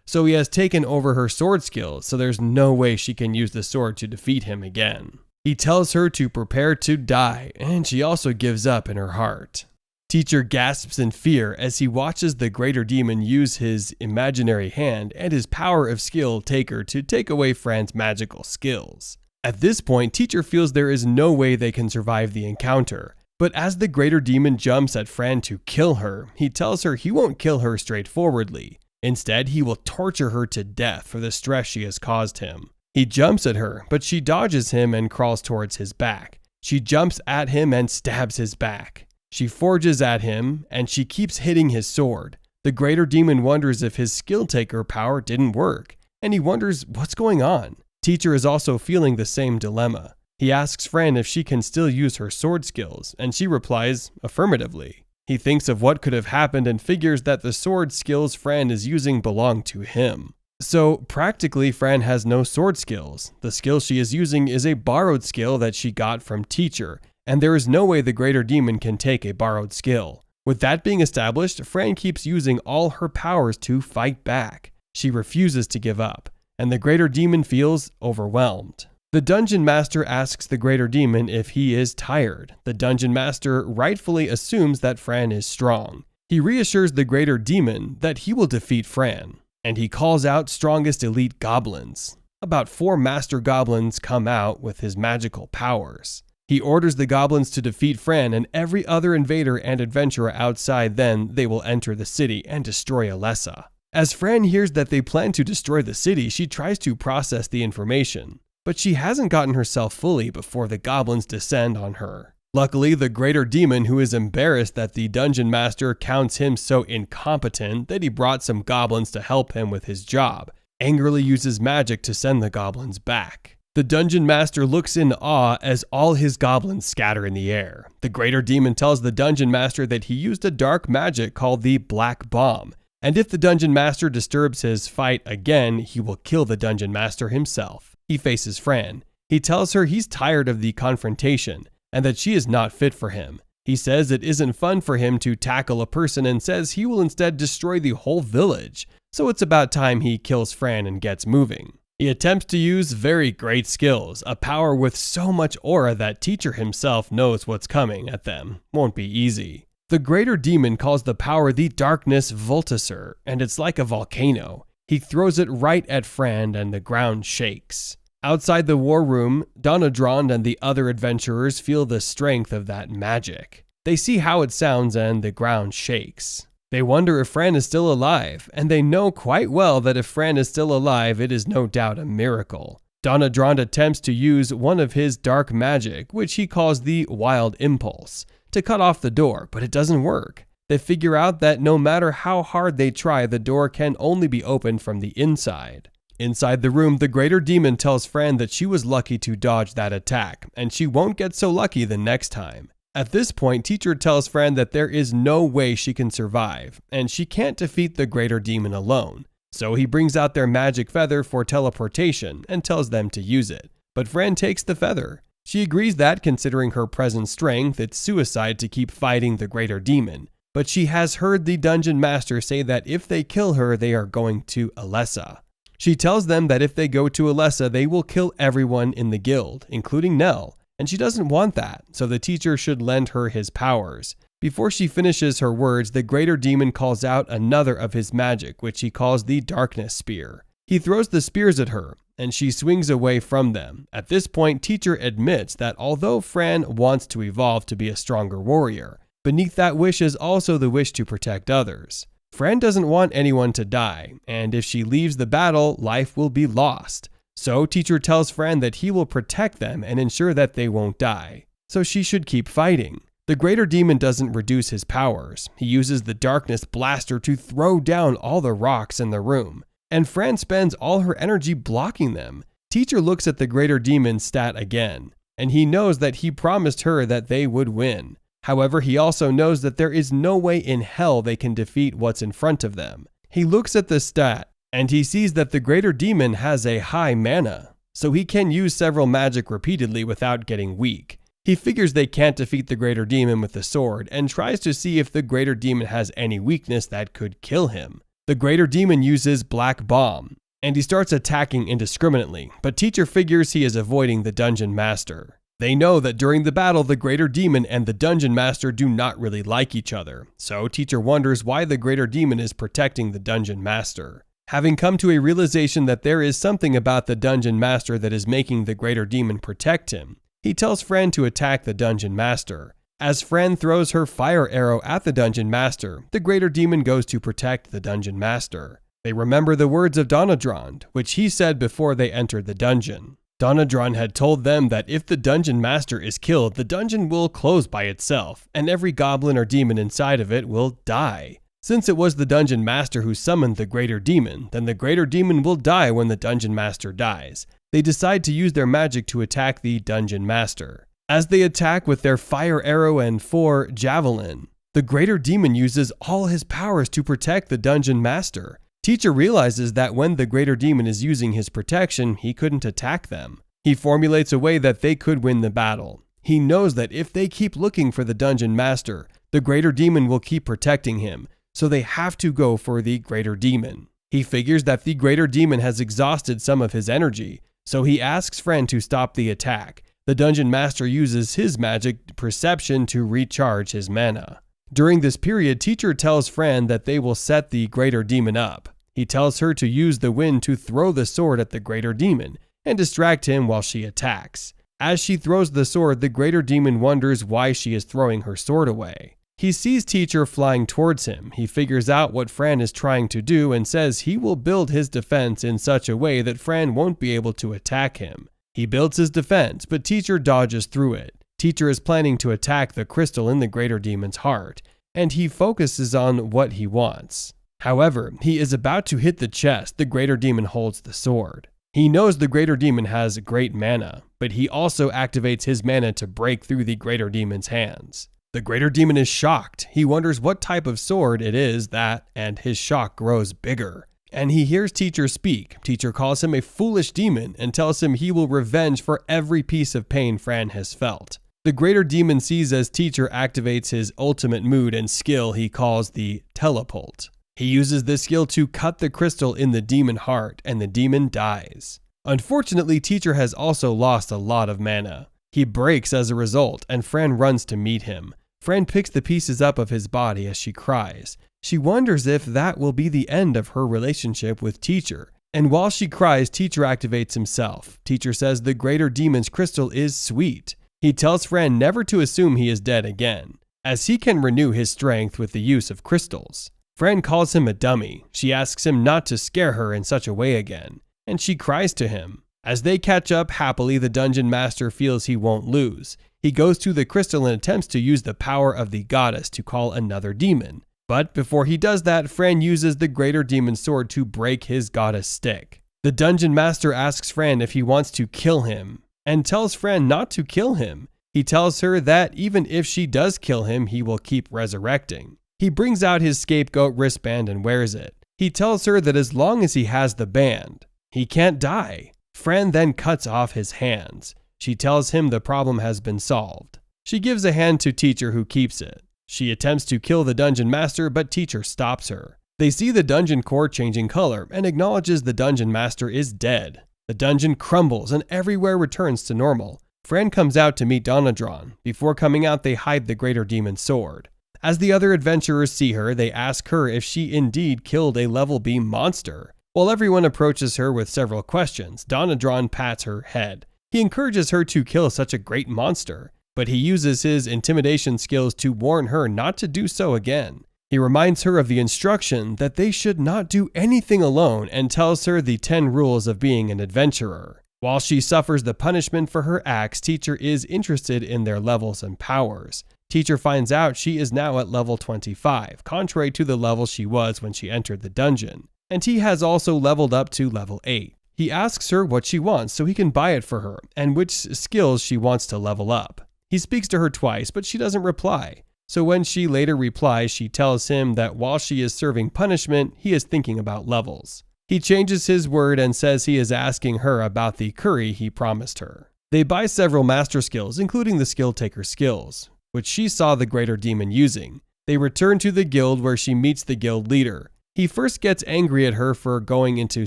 So he has taken over her sword skills, so there's no way she can use the sword to defeat him again. He tells her to prepare to die, and she also gives up in her heart. Teacher gasps in fear as he watches the greater demon use his imaginary hand and his power of skill taker to take away Fran's magical skills. At this point, Teacher feels there is no way they can survive the encounter, but as the greater demon jumps at Fran to kill her, he tells her he won't kill her straightforwardly. Instead, he will torture her to death for the stress she has caused him. He jumps at her, but she dodges him and crawls towards his back. She jumps at him and stabs his back. She forges at him, and she keeps hitting his sword. The greater demon wonders if his skill taker power didn't work, and he wonders what's going on. Teacher is also feeling the same dilemma. He asks Fran if she can still use her sword skills, and she replies affirmatively. He thinks of what could have happened and figures that the sword skills Fran is using belong to him. So practically, Fran has no sword skills. The skill she is using is a borrowed skill that she got from Teacher, and there is no way the greater demon can take a borrowed skill. With that being established, Fran keeps using all her powers to fight back. She refuses to give up, and the greater demon feels overwhelmed. The dungeon master asks the greater demon if he is tired. The dungeon master rightfully assumes that Fran is strong. He reassures the greater demon that he will defeat Fran, and he calls out strongest elite goblins. About 4 master goblins come out with his magical powers. He orders the goblins to defeat Fran and every other invader and adventurer outside, then they will enter the city and destroy Alessa. As Fran hears that they plan to destroy the city, she tries to process the information, but she hasn't gotten herself fully before the goblins descend on her. Luckily, the greater demon, who is embarrassed that the dungeon master counts him so incompetent that he brought some goblins to help him with his job, angrily uses magic to send the goblins back. The dungeon master looks in awe as all his goblins scatter in the air. The greater demon tells the dungeon master that he used a dark magic called the Black Bomb, and if the dungeon master disturbs his fight again, he will kill the dungeon master himself. He faces Fran. He tells her he's tired of the confrontation, and that she is not fit for him. He says it isn't fun for him to tackle a person and says he will instead destroy the whole village, so it's about time he kills Fran and gets moving. He attempts to use very great skills, a power with so much aura that Teacher himself knows what's coming at them. Won't be easy. The greater demon calls the power the Darkness Voltiser, and it's like a volcano. He throws it right at Fran and the ground shakes. Outside the war room, Donadrond and the other adventurers feel the strength of that magic. They see how it sounds and the ground shakes. They wonder if Fran is still alive, and they know quite well that if Fran is still alive, it is no doubt a miracle. Donadrond attempts to use one of his dark magic, which he calls the Wild Impulse, to cut off the door, but it doesn't work. They figure out that no matter how hard they try, the door can only be opened from the inside. Inside the room, the greater demon tells Fran that she was lucky to dodge that attack, and she won't get so lucky the next time. At this point, Teacher tells Fran that there is no way she can survive, and she can't defeat the greater demon alone. So he brings out their magic feather for teleportation and tells them to use it. But Fran takes the feather. She agrees that, considering her present strength, it's suicide to keep fighting the greater demon. But she has heard the dungeon master say that if they kill her, they are going to Alessa. She tells them that if they go to Alessa, they will kill everyone in the guild, including Nell. And she doesn't want that, so the Teacher should lend her his powers. Before she finishes her words, the greater demon calls out another of his magic, which he calls the Darkness Spear. He throws the spears at her, and she swings away from them. At this point, Teacher admits that although Fran wants to evolve to be a stronger warrior, beneath that wish is also the wish to protect others. Fran doesn't want anyone to die, and if she leaves the battle, life will be lost. So Teacher tells Fran that he will protect them and ensure that they won't die. So she should keep fighting. The greater demon doesn't reduce his powers. He uses the darkness blaster to throw down all the rocks in the room, and Fran spends all her energy blocking them. Teacher looks at the greater demon's stat again, and he knows that he promised her that they would win. However, he also knows that there is no way in hell they can defeat what's in front of them. He looks at the stat, and he sees that the greater demon has a high mana, so he can use several magic repeatedly without getting weak. He figures they can't defeat the greater demon with the sword, and tries to see if the greater demon has any weakness that could kill him. The greater demon uses Black Bomb, and he starts attacking indiscriminately, but Teacher figures he is avoiding the Dungeon Master. They know that during the battle, the greater demon and the Dungeon Master do not really like each other, so Teacher wonders why the greater demon is protecting the Dungeon Master. Having come to a realization that there is something about the Dungeon Master that is making the greater demon protect him, he tells Fran to attack the Dungeon Master. As Fran throws her fire arrow at the Dungeon Master, the greater demon goes to protect the Dungeon Master. They remember the words of Donadrond, which he said before they entered the dungeon. Donadrond had told them that if the Dungeon Master is killed, the dungeon will close by itself, and every goblin or demon inside of it will die. Since it was the Dungeon Master who summoned the greater demon, then the greater demon will die when the Dungeon Master dies. They decide to use their magic to attack the Dungeon Master. As they attack with their fire arrow and 4 javelin, the greater demon uses all his powers to protect the Dungeon Master. Teacher realizes that when the greater demon is using his protection, he couldn't attack them. He formulates a way that they could win the battle. He knows that if they keep looking for the Dungeon Master, the greater demon will keep protecting him, so they have to go for the greater demon. He figures that the greater demon has exhausted some of his energy, so he asks Fran to stop the attack. The Dungeon Master uses his magic perception to recharge his mana. During this period, Teacher tells Fran that they will set the greater demon up. He tells her to use the wind to throw the sword at the greater demon and distract him while she attacks. As she throws the sword, the greater demon wonders why she is throwing her sword away. He sees Teacher flying towards him. He figures out what Fran is trying to do and says he will build his defense in such a way that Fran won't be able to attack him. He builds his defense, but Teacher dodges through it. Teacher is planning to attack the crystal in the greater demon's heart, and he focuses on what he wants. However, he is about to hit the chest. The greater demon holds the sword. He knows the greater demon has great mana, but he also activates his mana to break through the greater demon's hands. The greater demon is shocked. He wonders what type of sword it is and his shock grows bigger. And he hears Teacher speak. Teacher calls him a foolish demon and tells him he will revenge for every piece of pain Fran has felt. The greater demon sees as Teacher activates his ultimate mood and skill he calls the telepult. He uses this skill to cut the crystal in the demon heart, and the demon dies. Unfortunately, Teacher has also lost a lot of mana. He breaks as a result, and Fran runs to meet him. Fran picks the pieces up of his body as she cries. She wonders if that will be the end of her relationship with Teacher. And while she cries, Teacher activates himself. Teacher says the greater demon's crystal is sweet. He tells Fran never to assume he is dead again, as he can renew his strength with the use of crystals. Fran calls him a dummy. She asks him not to scare her in such a way again, and she cries to him. As they catch up happily, the Dungeon Master feels he won't lose. He goes to the crystal and attempts to use the power of the goddess to call another demon. But before he does that, Fran uses the greater demon's sword to break his goddess stick. The Dungeon Master asks Fran if he wants to kill him, and tells Fran not to kill him. He tells her that even if she does kill him, he will keep resurrecting. He brings out his scapegoat wristband and wears it. He tells her that as long as he has the band, he can't die. Fran then cuts off his hands. She tells him the problem has been solved. She gives a hand to Teacher, who keeps it. She attempts to kill the Dungeon Master, but Teacher stops her. They see the dungeon core changing color and acknowledges the Dungeon Master is dead. The dungeon crumbles and everywhere returns to normal. Fran comes out to meet Donadron. Before coming out, they hide the greater demon's sword. As the other adventurers see her, they ask her if she indeed killed a level B monster. While everyone approaches her with several questions, Donadron pats her head. He encourages her to kill such a great monster, but he uses his intimidation skills to warn her not to do so again. He reminds her of the instruction that they should not do anything alone and tells her the 10 rules of being an adventurer. While she suffers the punishment for her acts, Teacher is interested in their levels and powers. Teacher finds out she is now at level 25, contrary to the level she was when she entered the dungeon. And he has also leveled up to level 8. He asks her what she wants so he can buy it for her and which skills she wants to level up. He speaks to her twice, but she doesn't reply. So when she later replies, she tells him that while she is serving punishment, he is thinking about levels. He changes his word and says he is asking her about the curry he promised her. They buy several master skills, including the skill taker skills, which she saw the greater demon using. They return to the guild where she meets the guild leader. He first gets angry at her for going into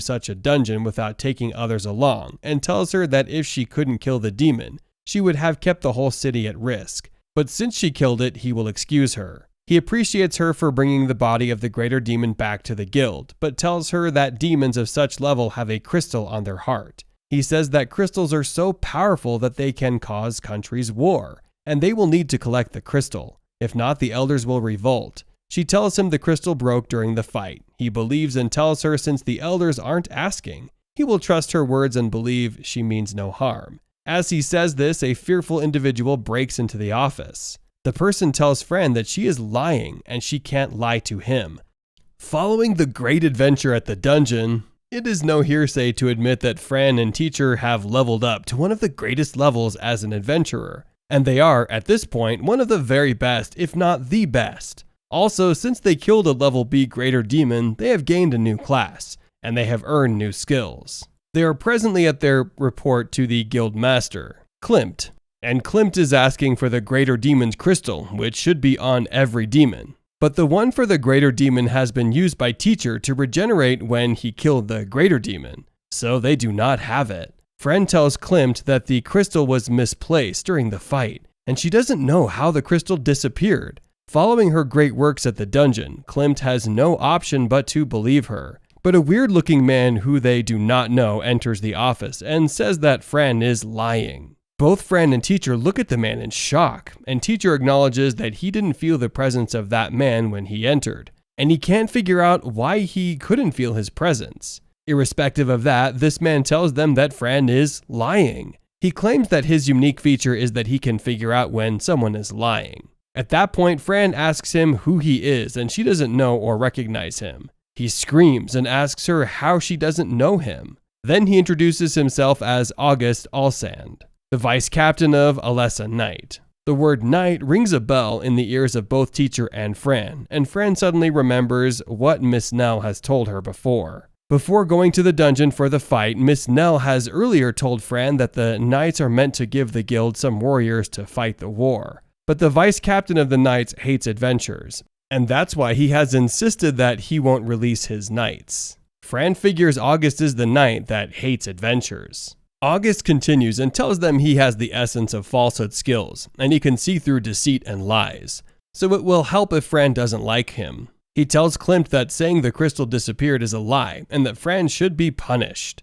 such a dungeon without taking others along, and tells her that if she couldn't kill the demon, she would have kept the whole city at risk. But since she killed it, he will excuse her. He appreciates her for bringing the body of the greater demon back to the guild, but tells her that demons of such level have a crystal on their heart. He says that crystals are so powerful that they can cause countries war, and they will need to collect the crystal. If not, the elders will revolt. She tells him the crystal broke during the fight. He believes and tells her since the elders aren't asking, he will trust her words and believe she means no harm. As he says this, a fearful individual breaks into the office. The person tells Fran that she is lying and she can't lie to him. Following the great adventure at the dungeon, it is no hearsay to admit that Fran and Teacher have leveled up to one of the greatest levels as an adventurer, and they are, at this point, one of the very best, if not the best. Also, since they killed a level B greater demon, they have gained a new class, and they have earned new skills. They are presently at their report to the guild master, Klimt, and Klimt is asking for the greater demon's crystal, which should be on every demon. But the one for the greater demon has been used by Teacher to regenerate when he killed the greater demon, so they do not have it. Fran tells Klimt that the crystal was misplaced during the fight, and she doesn't know how the crystal disappeared. Following her great works at the dungeon, Klimt has no option but to believe her. But a weird-looking man who they do not know enters the office and says that Fran is lying. Both Fran and Teacher look at the man in shock, and Teacher acknowledges that he didn't feel the presence of that man when he entered, and he can't figure out why he couldn't feel his presence. Irrespective of that, this man tells them that Fran is lying. He claims that his unique feature is that he can figure out when someone is lying. At that point, Fran asks him who he is, and she doesn't know or recognize him. He screams and asks her how she doesn't know him. Then he introduces himself as August Alsand, the vice captain of Alessa Knight. The word knight rings a bell in the ears of both Teacher and Fran suddenly remembers what Miss Nell has told her before. Before going to the dungeon for the fight, Miss Nell has earlier told Fran that the knights are meant to give the guild some warriors to fight the war. But the vice captain of the knights hates adventures, and that's why he has insisted that he won't release his knights. Fran figures August is the knight that hates adventures. August continues and tells them he has the essence of falsehood skills, and he can see through deceit and lies, so it will help if Fran doesn't like him. He tells Klimt that saying the crystal disappeared is a lie, and that Fran should be punished.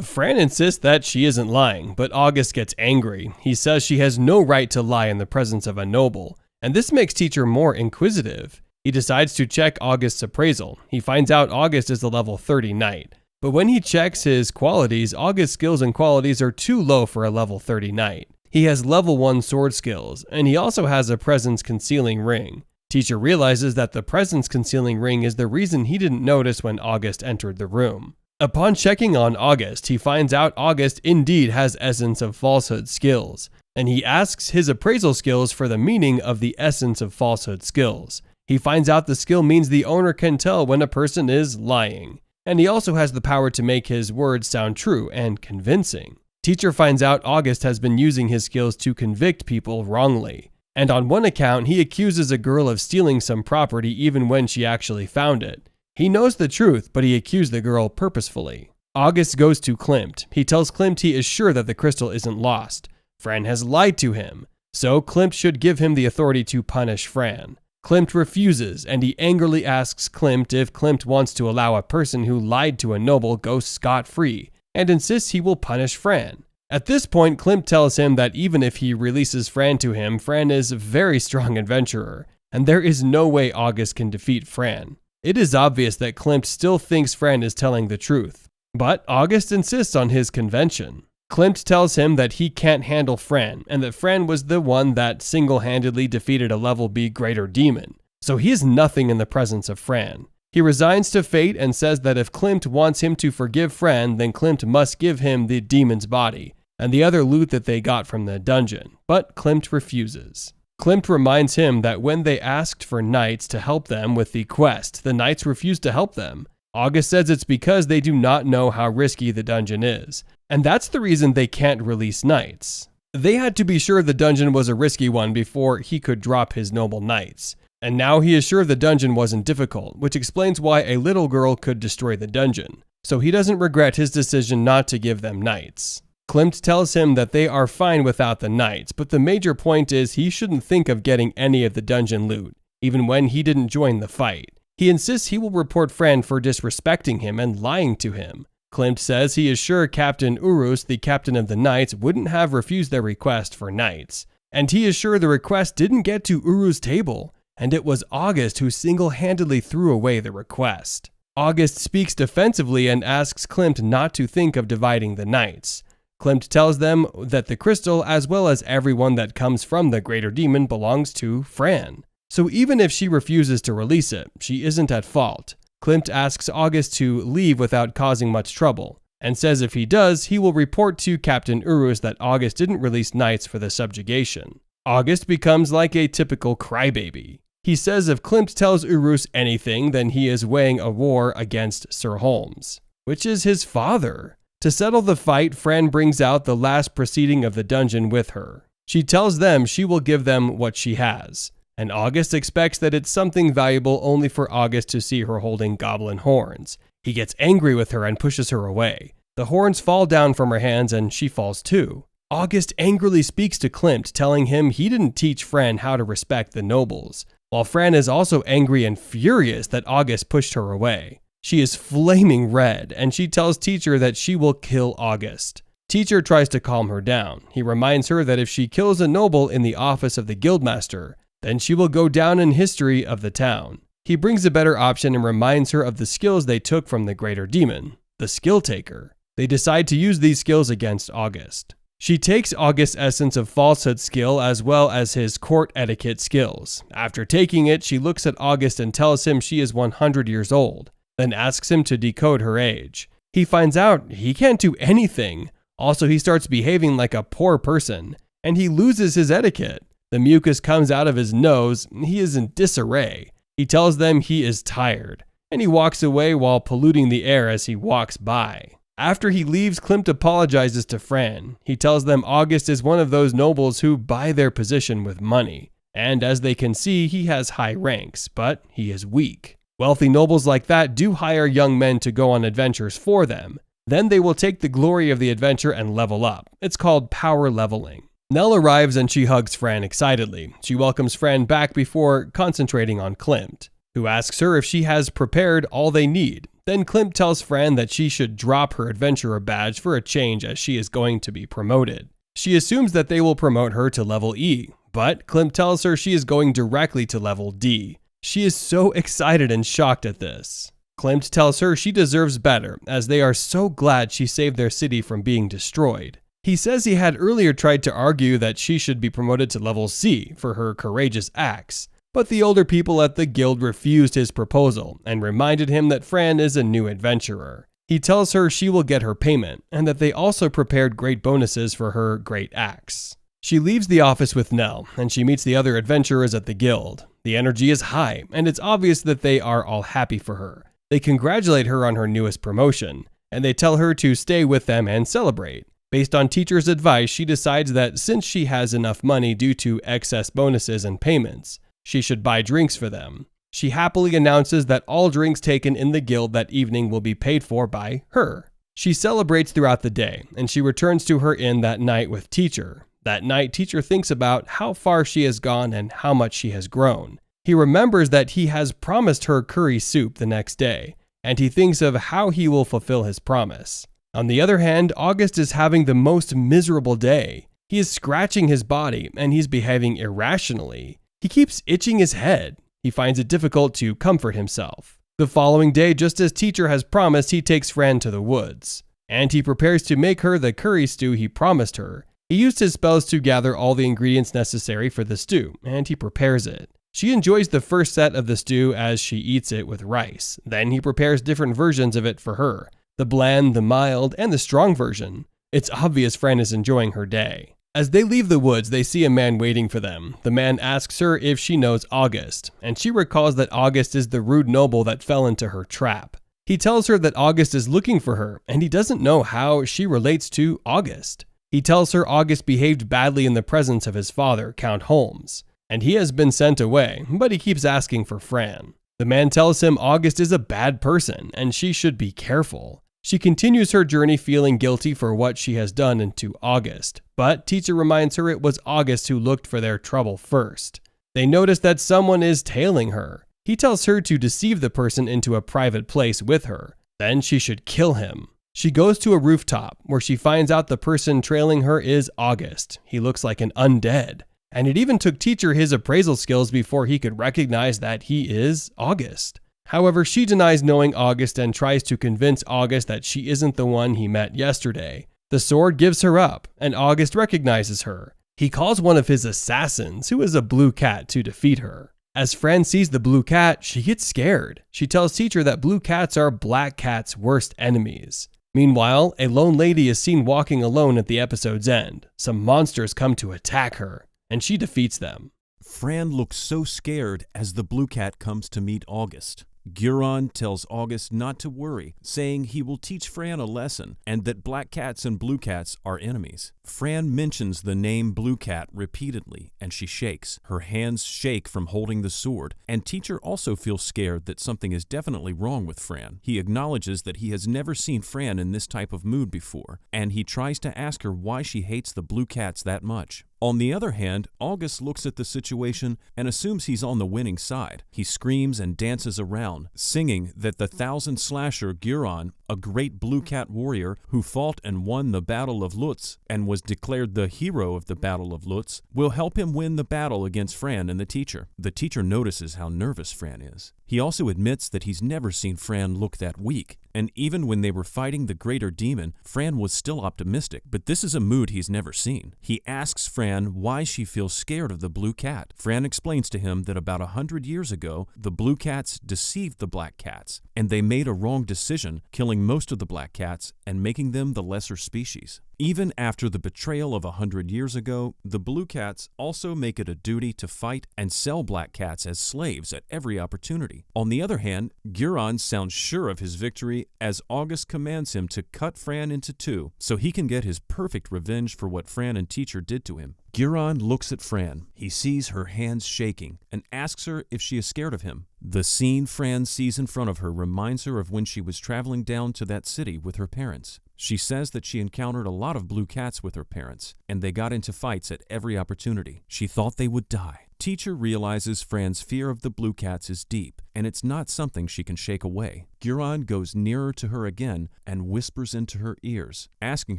Fran insists that she isn't lying, but August gets angry. He says she has no right to lie in the presence of a noble, and this makes Teacher more inquisitive. He decides to check August's appraisal. He finds out August is a level 30 knight. But when he checks his qualities, August's skills and qualities are too low for a level 30 knight. He has level 1 sword skills, and he also has a presence concealing ring. Teacher realizes that the presence concealing ring is the reason he didn't notice when August entered the room. Upon checking on August, he finds out August indeed has essence of falsehood skills, and he asks his appraisal skills for the meaning of the essence of falsehood skills. He finds out the skill means the owner can tell when a person is lying, and he also has the power to make his words sound true and convincing. Teacher finds out August has been using his skills to convict people wrongly, and on one account he accuses a girl of stealing some property even when she actually found it. He knows the truth, but he accused the girl purposefully. August goes to Klimt. He tells Klimt he is sure that the crystal isn't lost. Fran has lied to him, so Klimt should give him the authority to punish Fran. Klimt refuses, and he angrily asks Klimt if Klimt wants to allow a person who lied to a noble go scot-free, and insists he will punish Fran. At this point, Klimt tells him that even if he releases Fran to him, Fran is a very strong adventurer, and there is no way August can defeat Fran. It is obvious that Klimt still thinks Fran is telling the truth, but August insists on his convention. Klimt tells him that he can't handle Fran, and that Fran was the one that single-handedly defeated a level B greater demon, so he is nothing in the presence of Fran. He resigns to fate and says that if Klimt wants him to forgive Fran, then Klimt must give him the demon's body, and the other loot that they got from the dungeon, but Klimt refuses. Klimt reminds him that when they asked for knights to help them with the quest, the knights refused to help them. August says it's because they do not know how risky the dungeon is, and that's the reason they can't release knights. They had to be sure the dungeon was a risky one before he could drop his noble knights, and now he is sure the dungeon wasn't difficult, which explains why a little girl could destroy the dungeon, so he doesn't regret his decision not to give them knights. Klimt tells him that they are fine without the knights, but the major point is he shouldn't think of getting any of the dungeon loot, even when he didn't join the fight. He insists he will report Fran for disrespecting him and lying to him. Klimt says he is sure Captain Urus, the captain of the knights, wouldn't have refused their request for knights. And he is sure the request didn't get to Urus' table, and it was August who single-handedly threw away the request. August speaks defensively and asks Klimt not to think of dividing the knights. Klimt tells them that the crystal, as well as everyone that comes from the greater demon, belongs to Fran. So even if she refuses to release it, she isn't at fault. Klimt asks August to leave without causing much trouble, and says if he does, he will report to Captain Urus that August didn't release knights for the subjugation. August becomes like a typical crybaby. He says if Klimt tells Urus anything, then he is weighing a war against Sir Holmes, which is his father. To settle the fight, Fran brings out the last proceeding of the dungeon with her. She tells them she will give them what she has, and August expects that it's something valuable only for August to see her holding goblin horns. He gets angry with her and pushes her away. The horns fall down from her hands and she falls too. August angrily speaks to Klimt, telling him he didn't teach Fran how to respect the nobles, while Fran is also angry and furious that August pushed her away. She is flaming red, and she tells Teacher that she will kill August. Teacher tries to calm her down. He reminds her that if she kills a noble in the office of the guildmaster, then she will go down in history of the town. He brings a better option and reminds her of the skills they took from the greater demon, the skill taker. They decide to use these skills against August. She takes August's essence of falsehood skill as well as his court etiquette skills. After taking it, she looks at August and tells him she is 100 years old, then asks him to decode her age. He finds out he can't do anything. Also, he starts behaving like a poor person, and he loses his etiquette. The mucus comes out of his nose, he is in disarray. He tells them he is tired, and he walks away while polluting the air as he walks by. After he leaves, Klimt apologizes to Fran. He tells them August is one of those nobles who buy their position with money, and as they can see, he has high ranks, but he is weak. Wealthy nobles like that do hire young men to go on adventures for them. Then they will take the glory of the adventure and level up. It's called power leveling. Nell arrives and she hugs Fran excitedly. She welcomes Fran back before concentrating on Klimt, who asks her if she has prepared all they need. Then Klimt tells Fran that she should drop her adventurer badge for a change as she is going to be promoted. She assumes that they will promote her to level E, but Klimt tells her she is going directly to level D. She is so excited and shocked at this. Klimt tells her she deserves better, as they are so glad she saved their city from being destroyed. He says he had earlier tried to argue that she should be promoted to level C for her courageous acts, but the older people at the guild refused his proposal and reminded him that Fran is a new adventurer. He tells her she will get her payment, and that they also prepared great bonuses for her great acts. She leaves the office with Nell, and she meets the other adventurers at the guild. The energy is high, and it's obvious that they are all happy for her. They congratulate her on her newest promotion, and they tell her to stay with them and celebrate. Based on Teacher's advice, she decides that since she has enough money due to excess bonuses and payments, she should buy drinks for them. She happily announces that all drinks taken in the guild that evening will be paid for by her. She celebrates throughout the day, and she returns to her inn that night with Teacher. That night, Teacher thinks about how far she has gone and how much she has grown. He remembers that he has promised her curry soup the next day, and he thinks of how he will fulfill his promise. On the other hand, August is having the most miserable day. He is scratching his body, and he's behaving irrationally. He keeps itching his head. He finds it difficult to comfort himself. The following day, just as teacher has promised, he takes Fran to the woods, and he prepares to make her the curry stew he promised her. He used his spells to gather all the ingredients necessary for the stew, and he prepares it. She enjoys the first set of the stew as she eats it with rice. Then he prepares different versions of it for her, the bland, the mild, and the strong version. It's obvious Fran is enjoying her day. As they leave the woods, they see a man waiting for them. The man asks her if she knows August, and she recalls that August is the rude noble that fell into her trap. He tells her that August is looking for her, and he doesn't know how she relates to August. He tells her August behaved badly in the presence of his father, Count Holmes, and he has been sent away, but he keeps asking for Fran. The man tells him August is a bad person, and she should be careful. She continues her journey feeling guilty for what she has done to August, but teacher reminds her it was August who looked for their trouble first. They notice that someone is tailing her. He tells her to deceive the person into a private place with her. Then she should kill him. She goes to a rooftop where she finds out the person trailing her is August. He looks like an undead. And it even took teacher his appraisal skills before he could recognize that he is August. However, she denies knowing August and tries to convince August that she isn't the one he met yesterday. The sword gives her up, and August recognizes her. He calls one of his assassins, who is a blue cat, to defeat her. As Fran sees the blue cat, she gets scared. She tells teacher that blue cats are black cat's worst enemies. Meanwhile, a lone lady is seen walking alone at the episode's end. Some monsters come to attack her, and she defeats them. Fran looks so scared as the blue cat comes to meet August. Guiron tells August not to worry, saying he will teach Fran a lesson and that black cats and blue cats are enemies. Fran mentions the name Blue Cat repeatedly, and she shakes. Her hands shake from holding the sword, and teacher also feels scared that something is definitely wrong with Fran. He acknowledges that he has never seen Fran in this type of mood before, and he tries to ask her why she hates the blue cats that much. On the other hand, August looks at the situation and assumes he's on the winning side. He screams and dances around, singing that the thousand slasher Guiron, a great blue cat warrior who fought and won the Battle of Lutz and was declared the hero of the Battle of Lutz, will help him win the battle against Fran and the teacher. The teacher notices how nervous Fran is. He also admits that he's never seen Fran look that weak, and even when they were fighting the greater demon, Fran was still optimistic, but this is a mood he's never seen. He asks Fran why she feels scared of the blue cat. Fran explains to him that about 100 years ago, the blue cats deceived the black cats, and they made a wrong decision, killing most of the black cats and making them the lesser species. Even after the betrayal of 100 years ago, the blue cats also make it a duty to fight and sell black cats as slaves at every opportunity. On the other hand, Guiron sounds sure of his victory as August commands him to cut Fran into two so he can get his perfect revenge for what Fran and teacher did to him. Guiron looks at Fran. He sees her hands shaking and asks her if she is scared of him. The scene Fran sees in front of her reminds her of when she was traveling down to that city with her parents. She says that she encountered a lot of blue cats with her parents, and they got into fights at every opportunity. She thought they would die. Teacher realizes Fran's fear of the blue cats is deep, and it's not something she can shake away. Guiron goes nearer to her again and whispers into her ears, asking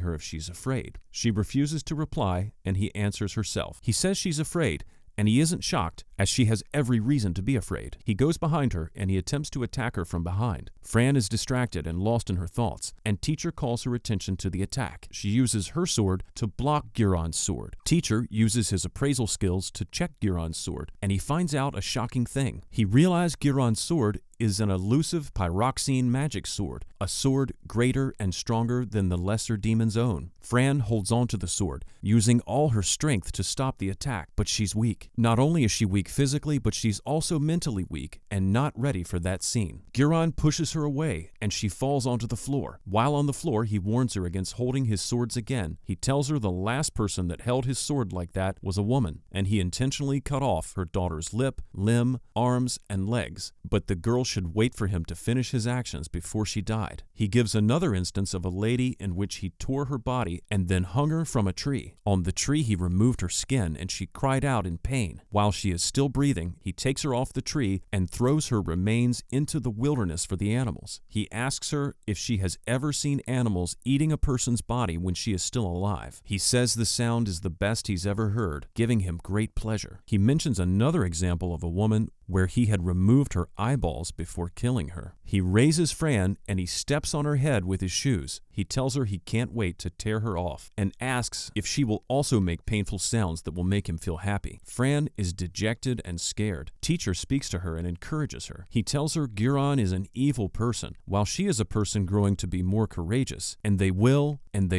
her if she's afraid. She refuses to reply, and he answers herself. He says she's afraid, and he isn't shocked, as she has every reason to be afraid. He goes behind her, and he attempts to attack her from behind. Fran is distracted and lost in her thoughts, and teacher calls her attention to the attack. She uses her sword to block Guiron's sword. Teacher uses his appraisal skills to check Guiron's sword, and he finds out a shocking thing. He realized Guiron's sword is an elusive pyroxene magic sword, a sword greater and stronger than the lesser demon's own. Fran holds on to the sword, using all her strength to stop the attack, but she's weak. Not only is she weak physically, but she's also mentally weak and not ready for that scene. Guiron pushes her away, and she falls onto the floor. While on the floor, he warns her against holding his swords again. He tells her the last person that held his sword like that was a woman, and he intentionally cut off her daughter's lip, limb, arms, and legs, but the girl should wait for him to finish his actions before she died. He gives another instance of a lady in which he tore her body and then hung her from a tree. On the tree he removed her skin and she cried out in pain. While she is still breathing, he takes her off the tree and throws her remains into the wilderness for the animals. He asks her if she has ever seen animals eating a person's body when she is still alive. He says the sound is the best he's ever heard, giving him great pleasure. He mentions another example of a woman where he had removed her eyeballs before killing her. He raises Fran and he steps on her head with his shoes. He tells her he can't wait to tear her off and asks if she will also make painful sounds that will make him feel happy. Fran is dejected and scared. Teacher speaks to her and encourages her. He tells her Guron is an evil person, while she is a person growing to be more courageous, and they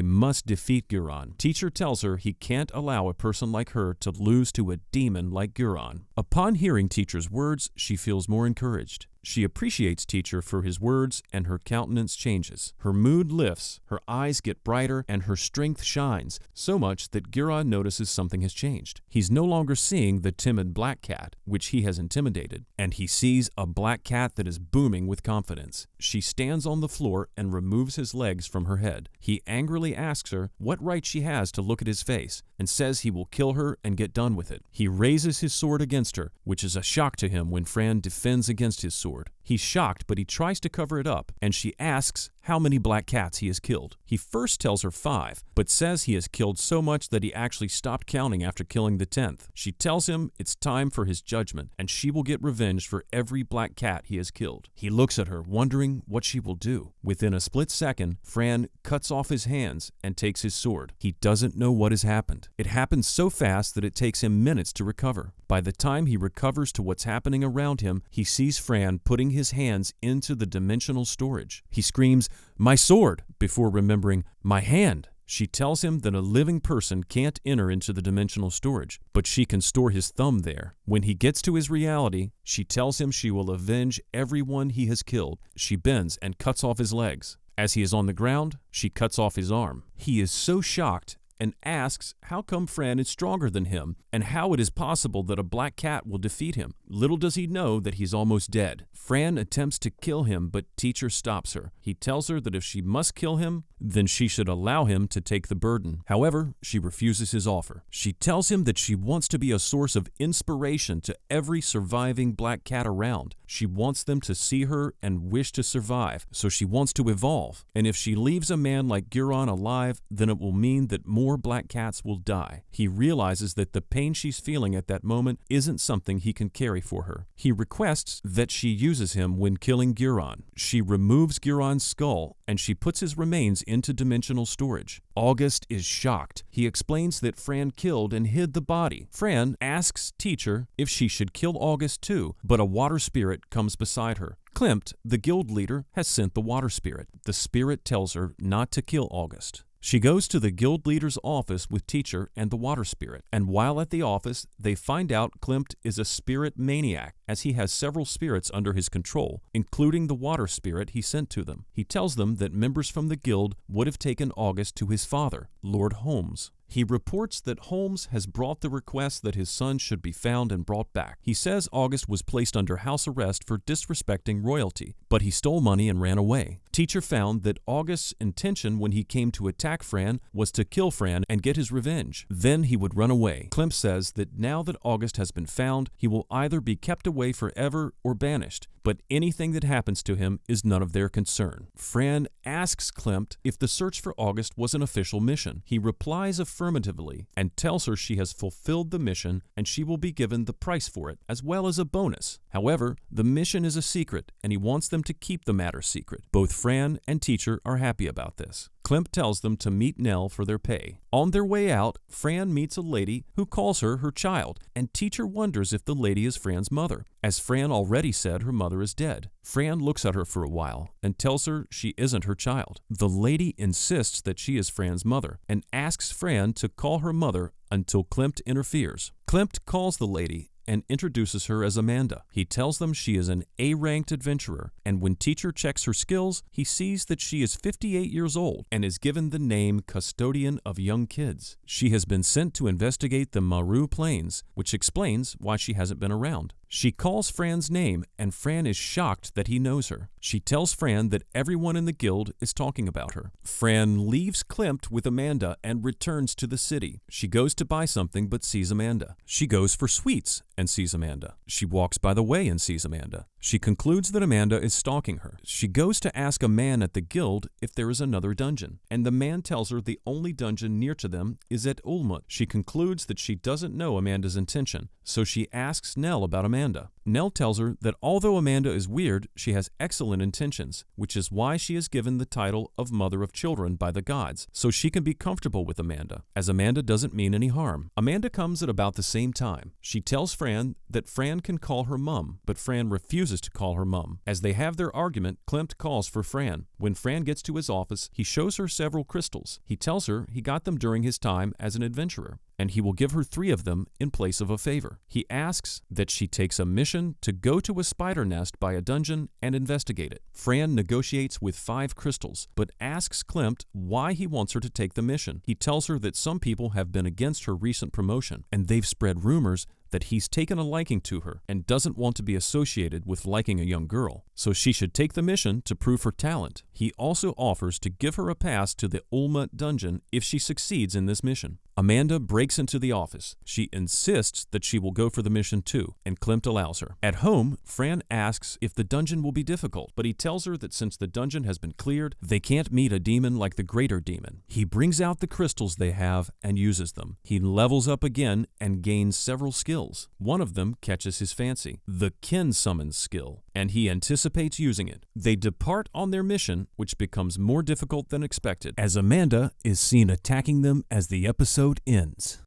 must defeat Guron. Teacher tells her he can't allow a person like her to lose to a demon like Guron. Upon hearing Teacher's words, she feels more encouraged. She appreciates Teacher for his words and her countenance changes. Her mood lifts, her eyes get brighter, and her strength shines, so much that Guron notices something has changed. He's no longer seeing the timid black cat, which he has intimidated, and he sees a black cat that is booming with confidence. She stands on the floor and removes his legs from her head. He angrily asks her what right she has to look at his face, and says he will kill her and get done with it. He raises his sword against her, which is a shock to him when Fran defends against his sword. He's shocked, but he tries to cover it up, and she asks how many black cats he has killed. He first tells her 5, but says he has killed so much that he actually stopped counting after killing the 10th. She tells him it's time for his judgment, and she will get revenge for every black cat he has killed. He looks at her, wondering what she will do. Within a split second, Fran cuts off his hands and takes his sword. He doesn't know what has happened. It happens so fast that it takes him minutes to recover. By the time he recovers to what's happening around him, he sees Fran putting his hands into the dimensional storage. He screams, "My sword!" before remembering, "My hand!" She tells him that a living person can't enter into the dimensional storage, but she can store his thumb there. When he gets to his reality, she tells him she will avenge everyone he has killed. She bends and cuts off his legs. As he is on the ground, she cuts off his arm. He is so shocked and asks how come Fran is stronger than him and how it is possible that a black cat will defeat him. Little does he know that he's almost dead. Fran attempts to kill him, but Teacher stops her. He tells her that if she must kill him, then she should allow him to take the burden. However, she refuses his offer. She tells him that she wants to be a source of inspiration to every surviving black cat around. She wants them to see her and wish to survive, so she wants to evolve. And if she leaves a man like Guron alive, then it will mean that more black cats will die. He realizes that the pain she's feeling at that moment isn't something he can carry for her. He requests that she uses him when killing Guron. She removes Guron's skull and she puts his remains into dimensional storage. August is shocked. He explains that Fran killed and hid the body. Fran asks Teacher if she should kill August too, but a water spirit comes beside her. Klimt, the guild leader, has sent the water spirit. The spirit tells her not to kill August. She goes to the guild leader's office with Teacher and the water spirit, and while at the office, they find out Klimt is a spirit maniac, as he has several spirits under his control, including the water spirit he sent to them. He tells them that members from the guild would have taken August to his father, Lord Holmes. He reports that Holmes has brought the request that his son should be found and brought back. He says August was placed under house arrest for disrespecting royalty, but he stole money and ran away. Teacher found that August's intention when he came to attack Fran was to kill Fran and get his revenge. Then he would run away. Klimt says that now that August has been found, he will either be kept away forever or banished, but anything that happens to him is none of their concern. Fran asks Klimt if the search for August was an official mission. He replies affirmatively and tells her she has fulfilled the mission and she will be given the price for it, as well as a bonus. However, the mission is a secret and he wants them to keep the matter secret. Both Fran and Teacher are happy about this. Klimt tells them to meet Nell for their pay. On their way out, Fran meets a lady who calls her child, and Teacher wonders if the lady is Fran's mother, as Fran already said her mother is dead. Fran looks at her for a while and tells her she isn't her child. The lady insists that she is Fran's mother and asks Fran to call her mother until Klimt interferes. Klimt calls the lady and introduces her as Amanda. He tells them she is an A-ranked adventurer, and when Teacher checks her skills, he sees that she is 58 years old and is given the name Custodian of Young Kids. She has been sent to investigate the Maru Plains, which explains why she hasn't been around. She calls Fran's name, and Fran is shocked that he knows her. She tells Fran that everyone in the guild is talking about her. Fran leaves Klimt with Amanda and returns to the city. She goes to buy something but sees Amanda. She goes for sweets and sees Amanda. She walks by the way and sees Amanda. She concludes that Amanda is stalking her. She goes to ask a man at the guild if there is another dungeon, and the man tells her the only dungeon near to them is at Ulmut. She concludes that she doesn't know Amanda's intention, so she asks Nell about Amanda. Nell tells her that although Amanda is weird, she has excellent intentions, which is why she is given the title of Mother of Children by the gods, so she can be comfortable with Amanda, as Amanda doesn't mean any harm. Amanda comes at about the same time. She tells Fran that Fran can call her mum, but Fran refuses to call her mum. As they have their argument, Klimt calls for Fran. When Fran gets to his office, he shows her several crystals. He tells her he got them during his time as an adventurer, and he will give her 3 of them in place of a favor. He asks that she takes a mission to go to a spider nest by a dungeon and investigate it. Fran negotiates with 5 crystals, but asks Klimt why he wants her to take the mission. He tells her that some people have been against her recent promotion, and they've spread rumors that he's taken a liking to her and doesn't want to be associated with liking a young girl, so she should take the mission to prove her talent. He also offers to give her a pass to the Ulmut dungeon if she succeeds in this mission. Amanda breaks into the office. She insists that she will go for the mission too, and Klimt allows her. At home, Fran asks if the dungeon will be difficult, but he tells her that since the dungeon has been cleared, they can't meet a demon like the greater demon. He brings out the crystals they have and uses them. He levels up again and gains several skills. One of them catches his fancy, the kin summon skill, and he anticipates using it. They depart on their mission, which becomes more difficult than expected, as Amanda is seen attacking them as the episode ends.